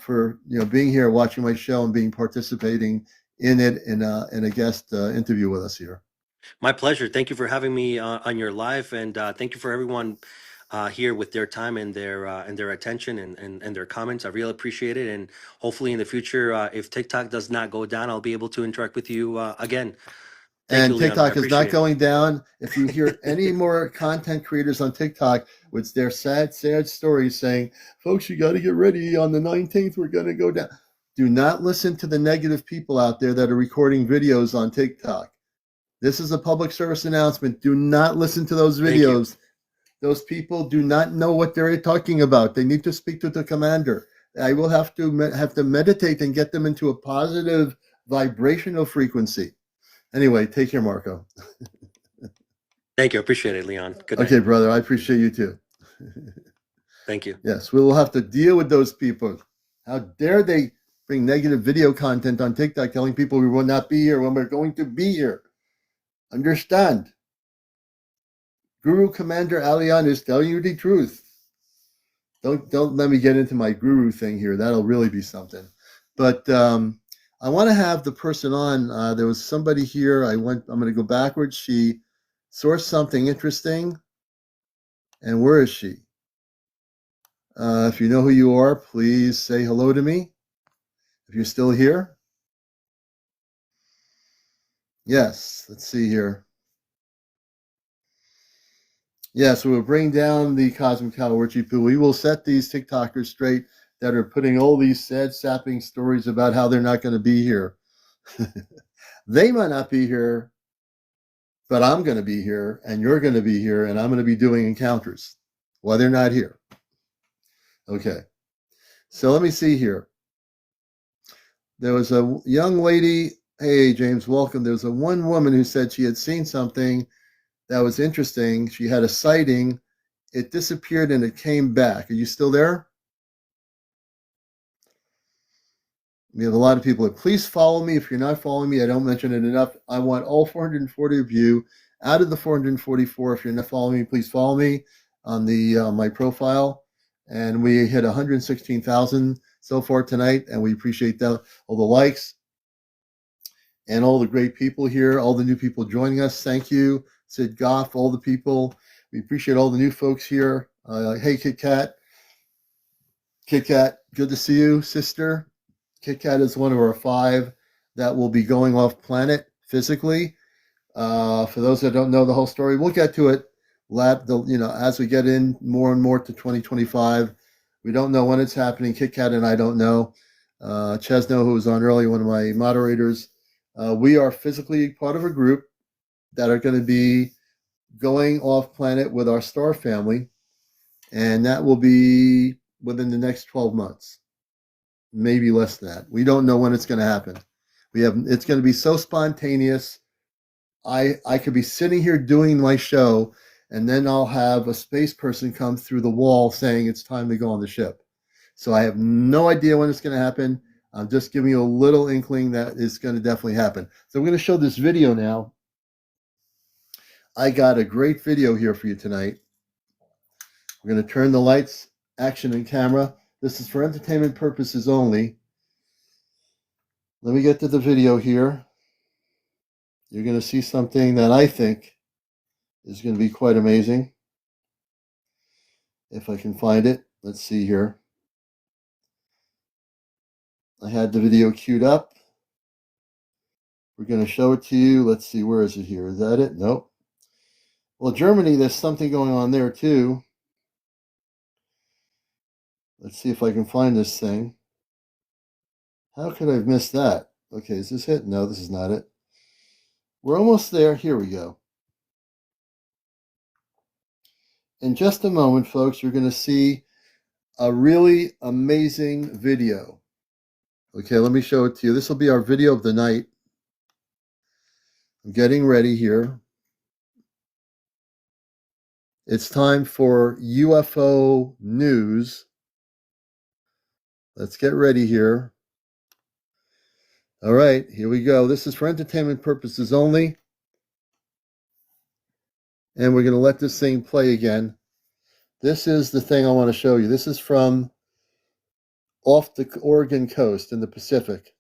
for being here, watching my show, and being participating in it in a guest interview with us here. My pleasure. Thank you for having me on your live, and thank you for everyone here with their time and their attention and their comments. I really appreciate it, and hopefully in the future, if TikTok does not go down, I'll be able to interact with you again. Thank you, And Leon. I TikTok is not appreciate it. going down. If you hear any more content creators on TikTok with their sad stories saying, folks, you got to get ready on the 19th, we're going to go down. Do not listen to the negative people out there that are recording videos on TikTok. This is a public service announcement. Do not listen to those Thank you. videos. Those people do not know what they're talking about. They need to speak to the commander. I will have to meditate and get them into a positive vibrational frequency. Anyway, take care, Marco. Thank you. I appreciate it, Leon. Good night. Okay, brother. I appreciate you too. Thank you. Yes, we will have to deal with those people. How dare they bring negative video content on TikTok telling people we will not be here when we're going to be here. Understand. Guru CmdrAleon is telling you the truth. Don't let me get into my guru thing here. That'll really be something. But I want to have the person on. There was somebody here. I'm going to go backwards. She sourced something interesting. And where is she? If you know who you are, please say hello to me. If you're still here. Yes, let's see here. Yes, we will bring down the Cosmic Calorchi Poo. We will set these TikTokers straight that are putting all these sad, sapping stories about how they're not going to be here. They might not be here, but I'm going to be here, and you're going to be here, and I'm going to be doing encounters while they're not here. Okay, so let me see here. There was a young lady. Hey, James, welcome. There was a one woman who said she had seen something that was interesting. She had a sighting. It disappeared and it came back. Are you still there? We have a lot of people. Please follow me. If you're not following me, I don't mention it enough. I want all 440 of you. Out of the 444, if you're not following me, please follow me on the my profile. And we hit 116,000 so far tonight, and we appreciate that. All the likes and all the great people here, all the new people joining us. Thank you, Sid Goff, all the people. We appreciate all the new folks here. Hey, Kit Kat. Kit Kat, good to see you, sister. Kit Kat is one of our 5 that will be going off planet physically. For those that don't know the whole story, we'll get to it. As we get in more and more to 2025, we don't know when it's happening. Kit Kat and I don't know. Chesno, who was on earlier, one of my moderators, we are physically part of a group that are going to be going off planet with our star family, and that will be within the next 12 months, maybe less than that. We don't know when it's going to happen. It's going to be so spontaneous. I could be sitting here doing my show, and then I'll have a space person come through the wall saying it's time to go on the ship. So I have no idea when it's going to happen. I'm just giving you a little inkling that it's going to definitely happen. So I'm going to show this video now. I got a great video here for you tonight. We're going to turn the lights, action, and camera. This is for entertainment purposes only. Let me get to the video here. You're going to see something that I think is going to be quite amazing. If I can find it. Let's see here. I had the video queued up. We're going to show it to you. Let's see, where is it here? Is that it? Nope. Well, Germany, there's something going on there too. Let's see if I can find this thing. How could I have missed that? Okay, is this it? No, this is not it. We're almost there. Here we go. In just a moment, folks, you're going to see a really amazing video. Okay, let me show it to you. This will be our video of the night. I'm getting ready here. It's time for UFO news. Let's get ready here. All right, here we go. This is for entertainment purposes only. And we're going to let this thing play again. This is the thing I want to show you. This is from off the Oregon coast in the Pacific.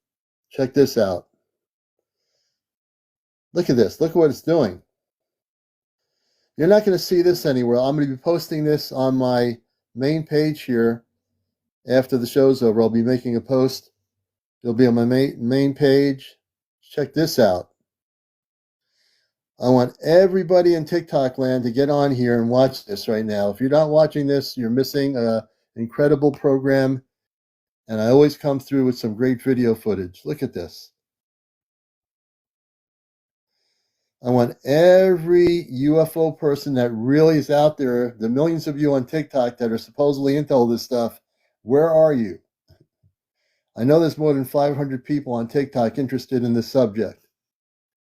Check this out. Look at this. Look at what it's doing. You're not going to see this anywhere. I'm going to be posting this on my main page here after the show's over. I'll be making a post. It'll be on my main page. Check this out. I want everybody in TikTok land to get on here and watch this right now. If you're not watching this, you're missing an incredible program. And I always come through with some great video footage. Look at this. I want every UFO person that really is out there, the millions of you on TikTok that are supposedly into all this stuff, where are you? I know there's more than 500 people on TikTok interested in this subject.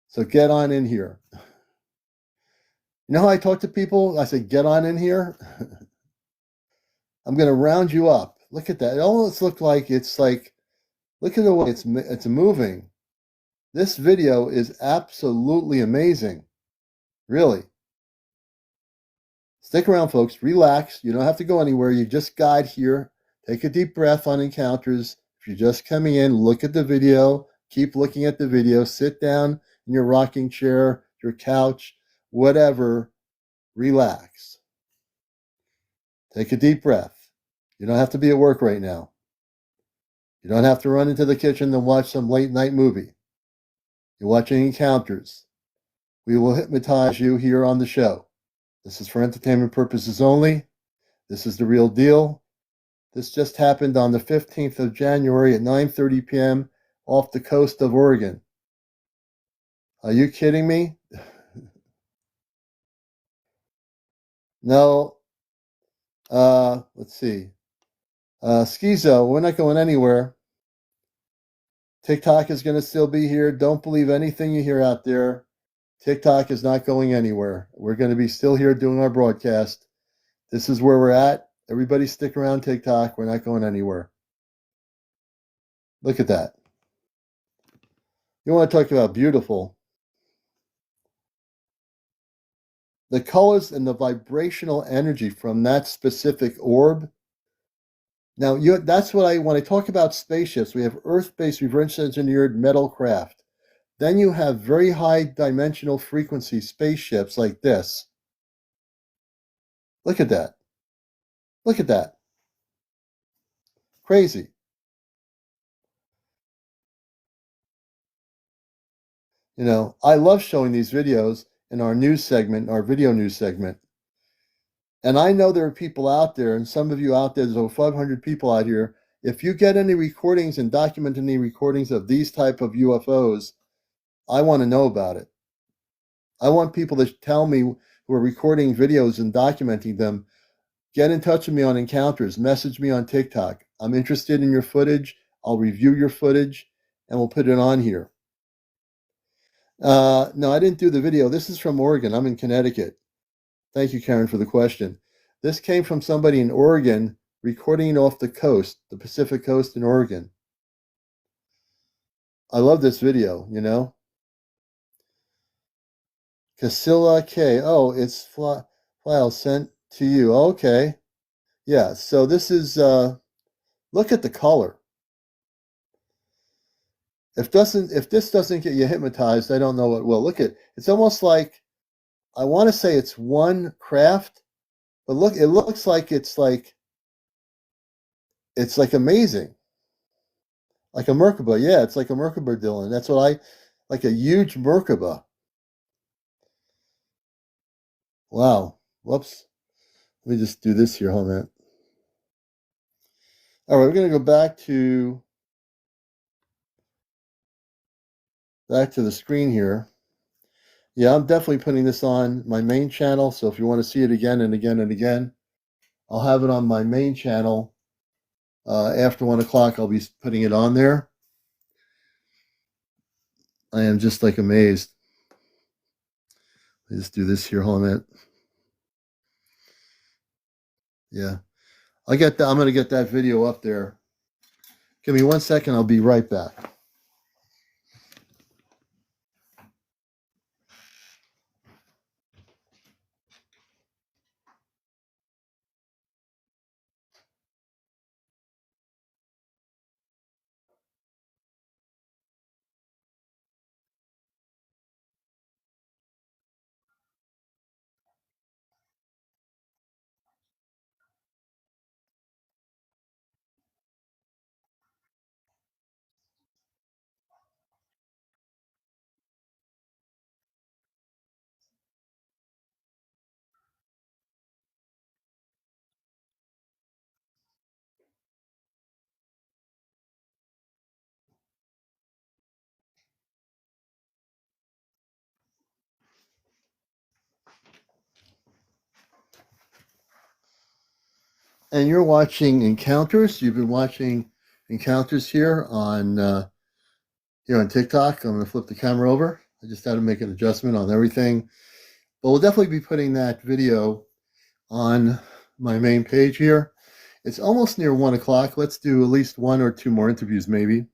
So get on in here. You know how I talk to people? I say, get on in here. I'm going to round you up. Look at that. It almost looks like look at the way it's moving. This video is absolutely amazing. Really. Stick around, folks. Relax. You don't have to go anywhere. You just guide here. Take a deep breath on encounters. If you're just coming in, look at the video. Keep looking at the video. Sit down in your rocking chair, your couch, whatever. Relax. Take a deep breath. You don't have to be at work right now. You don't have to run into the kitchen and watch some late night movie. You're watching encounters. We will hypnotize you here on the show. This is for entertainment purposes only. This is the real deal. This just happened on the 15th of January at 9:30 p.m. off the coast of Oregon. Are you kidding me? No. Let's see. Schizo, we're not going anywhere. TikTok is going to still be here. Don't believe anything you hear out there. TikTok is not going anywhere. We're going to be still here doing our broadcast. This is where we're at. Everybody stick around TikTok. We're not going anywhere. Look at that. You want to talk about beautiful. The colors and the vibrational energy from that specific orb. Now, that's what when I talk about spaceships, we have Earth-based reverse engineered metal craft. Then you have very high dimensional frequency spaceships like this. Look at that. Look at that. Crazy. You know, I love showing these videos in our news segment, our video news segment. And I know there are people out there, and some of you out there, there's over 500 people out here. If you get any recordings and document any recordings of these type of UFOs, I want to know about it. I want people to tell me who are recording videos and documenting them. Get in touch with me on Encounters. Message me on TikTok. I'm interested in your footage. I'll review your footage, and we'll put it on here. No, I didn't do the video. This is from Oregon. I'm in Connecticut. Thank you, Karen, for the question. This came from somebody in Oregon recording off the coast, the Pacific coast in Oregon. I love this video, you know. Casilla K. Oh, it's file sent to you. Okay. Yeah, so this is, look at the color. If this doesn't get you hypnotized, I don't know what will. Look at, it's almost like, I want to say it's one craft, but look, it looks like it's like amazing. Like a Merkaba. Yeah, it's like a Merkaba, Dylan. That's what like a huge Merkaba. Wow. Whoops. Let me just do this here. Hold on a minute. All right, we're going to go back to the screen here. Yeah, I'm definitely putting this on my main channel. So if you want to see it again and again and again, I'll have it on my main channel. After 1 o'clock, I'll be putting it on there. I am just like amazed. Let me just do this here. Hold on a minute. Yeah. I'm going to get that video up there. Give me 1 second. I'll be right back. And you're watching Encounters. You've been watching encounters here on TikTok. I'm going to flip the camera over. I just had to make an adjustment on everything. But we'll definitely be putting that video on my main page here. It's almost near 1 o'clock. Let's do at least 1 or 2 more interviews, maybe.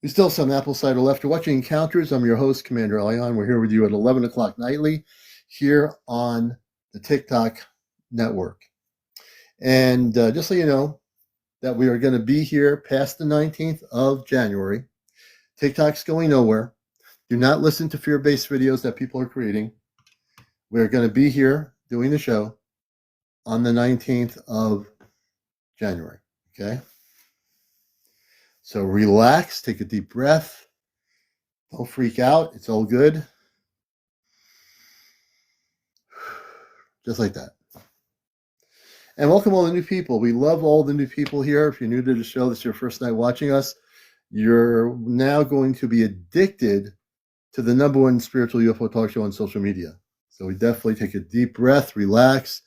There's still some apple cider left. You're watching Encounters. I'm your host, CmdrAleon. We're here with you at 11 o'clock nightly here on the TikTok network. And just so you know that we are going to be here past the 19th of January. TikTok's going nowhere. Do not listen to fear-based videos that people are creating. We're going to be here doing the show on the 19th of January. Okay? So relax, take a deep breath. Don't freak out. It's all good. Just like that. And welcome all the new people. We love all the new people here. If you're new to the show, this is your first night watching us, you're now going to be addicted to the #1 spiritual UFO talk show on social media. So we definitely take a deep breath, relax.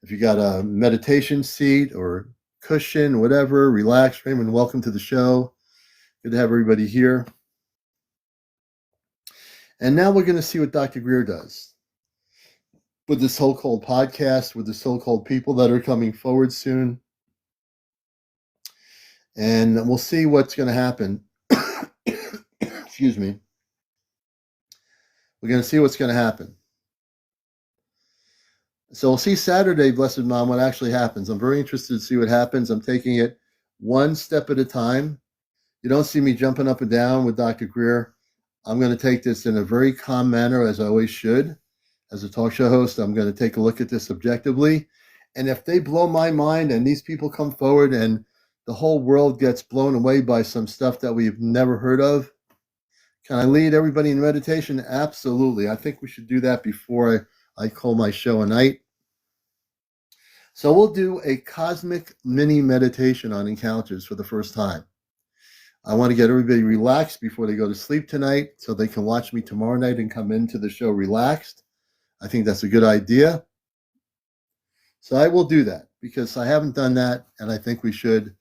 If you got a meditation seat or cushion, whatever, relax. Raymond, welcome to the show. Good to have everybody here. And now we're going to see what Dr. Greer does with this so-called podcast, with the so-called people that are coming forward soon. And we'll see what's going to happen. Excuse me. We're going to see what's going to happen. So we'll see Saturday, Blessed Mom, what actually happens. I'm very interested to see what happens. I'm taking it one step at a time. You don't see me jumping up and down with Dr. Greer. I'm going to take this in a very calm manner, as I always should. As a talk show host, I'm going to take a look at this objectively. And if they blow my mind and these people come forward and the whole world gets blown away by some stuff that we've never heard of, can I lead everybody in meditation? Absolutely. I think we should do that before I call my show a night. So we'll do a cosmic mini meditation on encounters for the first time. I want to get everybody relaxed before they go to sleep tonight so they can watch me tomorrow night and come into the show relaxed. I think that's a good idea. So I will do that because I haven't done that and I think we should.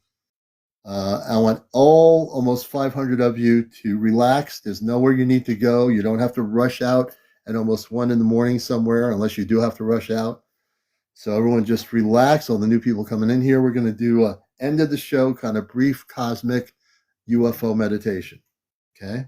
I want almost 500 of you to relax. There's nowhere you need to go. You don't have to rush out at almost 1 in the morning somewhere unless you do have to rush out. So everyone just relax. All the new people coming in here, we're going to do a end of the show kind of brief cosmic UFO meditation. Okay?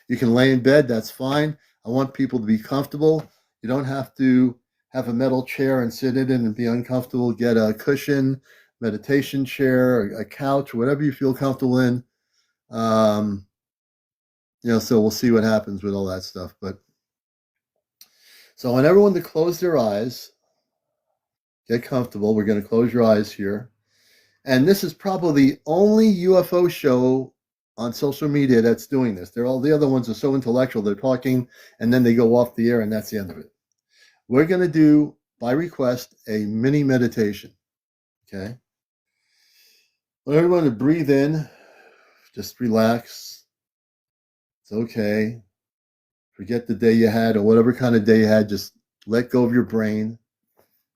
You can lay in bed. That's fine. I want people to be comfortable. You don't have to have a metal chair and sit in it and be uncomfortable. Get a cushion, meditation chair, a couch, whatever you feel comfortable in. So we'll see what happens with all that stuff. So I want everyone to close their eyes. Get comfortable. We're going to close your eyes here. And this is probably the only UFO show on social media that's doing this. All the other ones are so intellectual. They're talking and then they go off the air and that's the end of it. We're going to do, by request, a mini meditation. Okay? I want everyone to breathe in. Just relax. It's okay. Forget the day you had or whatever kind of day you had. Just let go of your brain.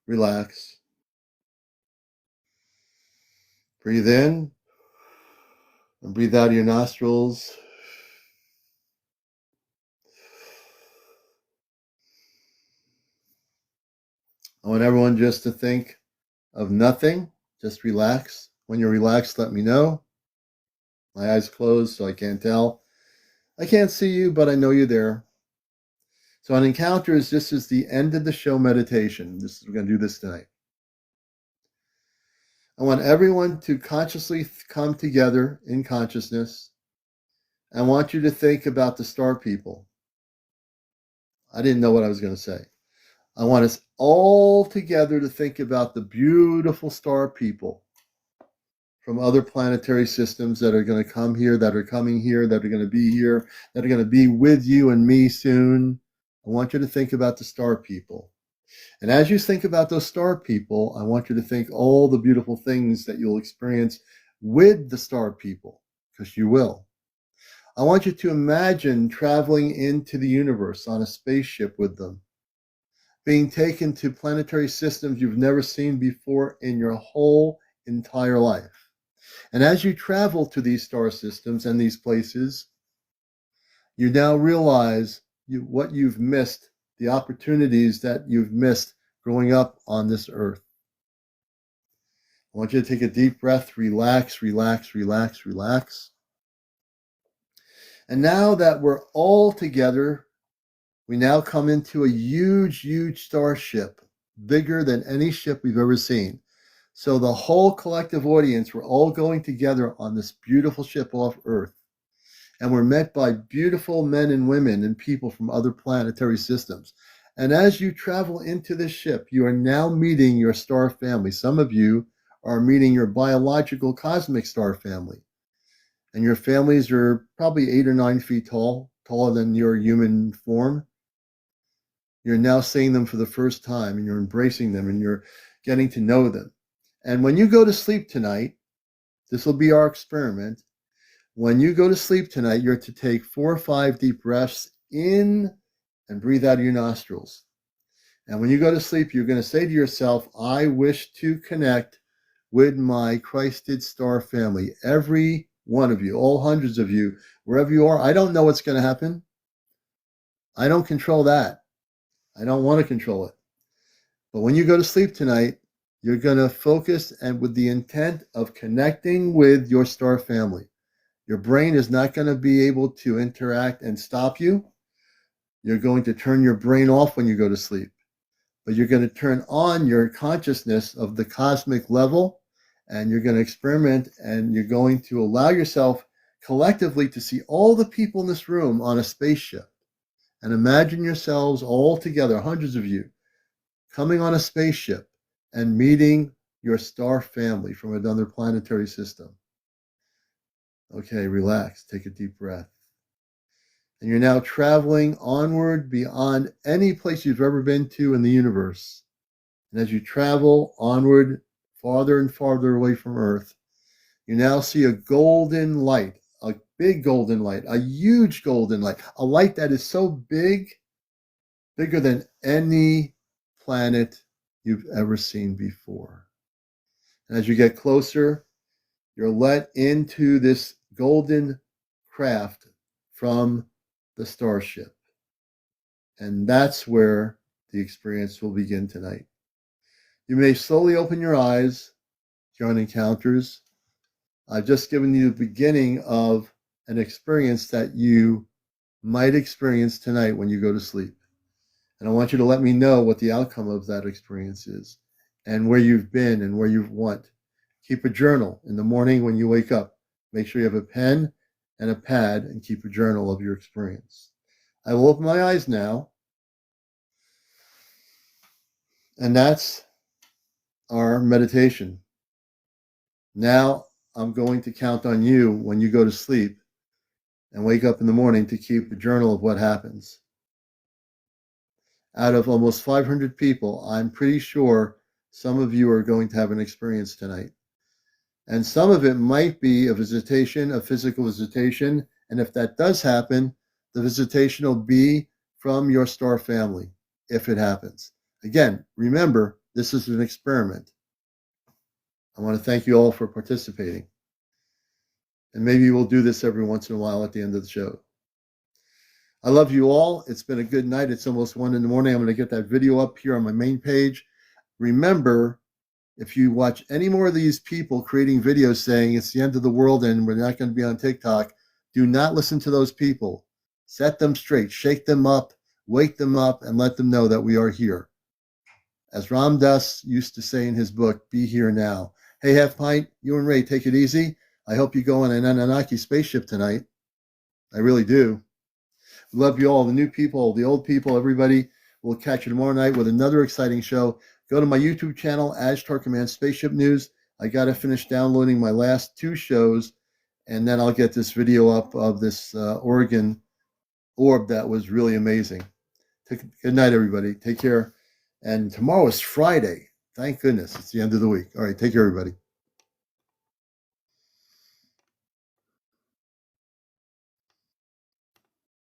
Relax. Breathe in and breathe out of your nostrils. I want everyone just to think of nothing. Just relax. When you're relaxed, let me know. My eyes closed, so I can't tell. I can't see you, but I know you're there. So on Encounters, this is the end of the show meditation. We're going to do this tonight. I want everyone to consciously come together in consciousness. I want you to think about the star people. I didn't know what I was going to say. I want us all together to think about the beautiful star people from other planetary systems that are going to come here, that are coming here, that are going to be here, that are going to be with you and me soon. I want you to think about the star people. And as you think about those star people, I want you to think all the beautiful things that you'll experience with the star people, because you will. I want you to imagine traveling into the universe on a spaceship with them, being taken to planetary systems you've never seen before in your whole entire life. And as you travel to these star systems and these places, you now realize what you've missed, the opportunities that you've missed growing up on this earth. I want you to take a deep breath, relax, relax, relax, relax. And now that we're all together, we now come into a huge, huge starship, bigger than any ship we've ever seen. So the whole collective audience, we're all going together on this beautiful ship off Earth. And we're met by beautiful men and women and people from other planetary systems. And as you travel into this ship, you are now meeting your star family. Some of you are meeting your biological cosmic star family. And your families are probably 8 or 9 feet tall, taller than your human form. You're now seeing them for the first time, and you're embracing them, and you're getting to know them. And when you go to sleep tonight, this will be our experiment. When you go to sleep tonight, you're to take 4 or 5 deep breaths in and breathe out of your nostrils. And when you go to sleep, you're going to say to yourself, I wish to connect with my Christed Star family. Every one of you, all hundreds of you, wherever you are. I don't know what's going to happen. I don't control that. I don't want to control it. But when you go to sleep tonight, you're going to focus and with the intent of connecting with your star family. Your brain is not going to be able to interact and stop you. You're going to turn your brain off when you go to sleep. But you're going to turn on your consciousness of the cosmic level, and you're going to experiment, and you're going to allow yourself collectively to see all the people in this room on a spaceship. And imagine yourselves all together, hundreds of you, coming on a spaceship and meeting your star family from another planetary system. Okay, relax, take a deep breath. And you're now traveling onward beyond any place you've ever been to in the universe. And as you travel onward, farther and farther away from Earth, you now see a golden light, a big golden light, a huge golden light, a light that is so big, bigger than any planet you've ever seen before. And as you get closer, you're let into this golden craft from the starship. And that's where the experience will begin tonight. You may slowly open your eyes during encounters. I've just given you the beginning of an experience that you might experience tonight when you go to sleep. And I want you to let me know what the outcome of that experience is and where you've been and where you've went. Keep a journal in the morning when you wake up. Make sure you have a pen and a pad and keep a journal of your experience. I will open my eyes now. And that's our meditation. Now I'm going to count on you when you go to sleep and wake up in the morning to keep a journal of what happens. Out of almost 500 people, I'm pretty sure some of you are going to have an experience tonight. And some of it might be a visitation, a physical visitation. And if that does happen, the visitation will be from your star family, if it happens. Again, remember, this is an experiment. I want to thank you all for participating. And maybe we'll do this every once in a while at the end of the show. I love you all. It's been a good night. It's almost 1 a.m. I'm going to get that video up here on my main page. Remember, if you watch any more of these people creating videos saying it's the end of the world and we're not going to be on TikTok, do not listen to those people. Set them straight, shake them up, wake them up, and let them know that we are here. As Ram Dass used to say in his book, Be Here Now. Hey, Half Pint, you and Ray, take it easy. I hope you go on an Anunnaki spaceship tonight. I really do. Love you all, the new people, the old people, everybody. We'll catch you tomorrow night with another exciting show. Go to my YouTube channel, Ashtar Command Spaceship News. I got to finish downloading my last 2 shows, and then I'll get this video up of this Oregon orb that was really amazing. Good night, everybody. Take care. And tomorrow is Friday. Thank goodness. It's the end of the week. All right. Take care, everybody.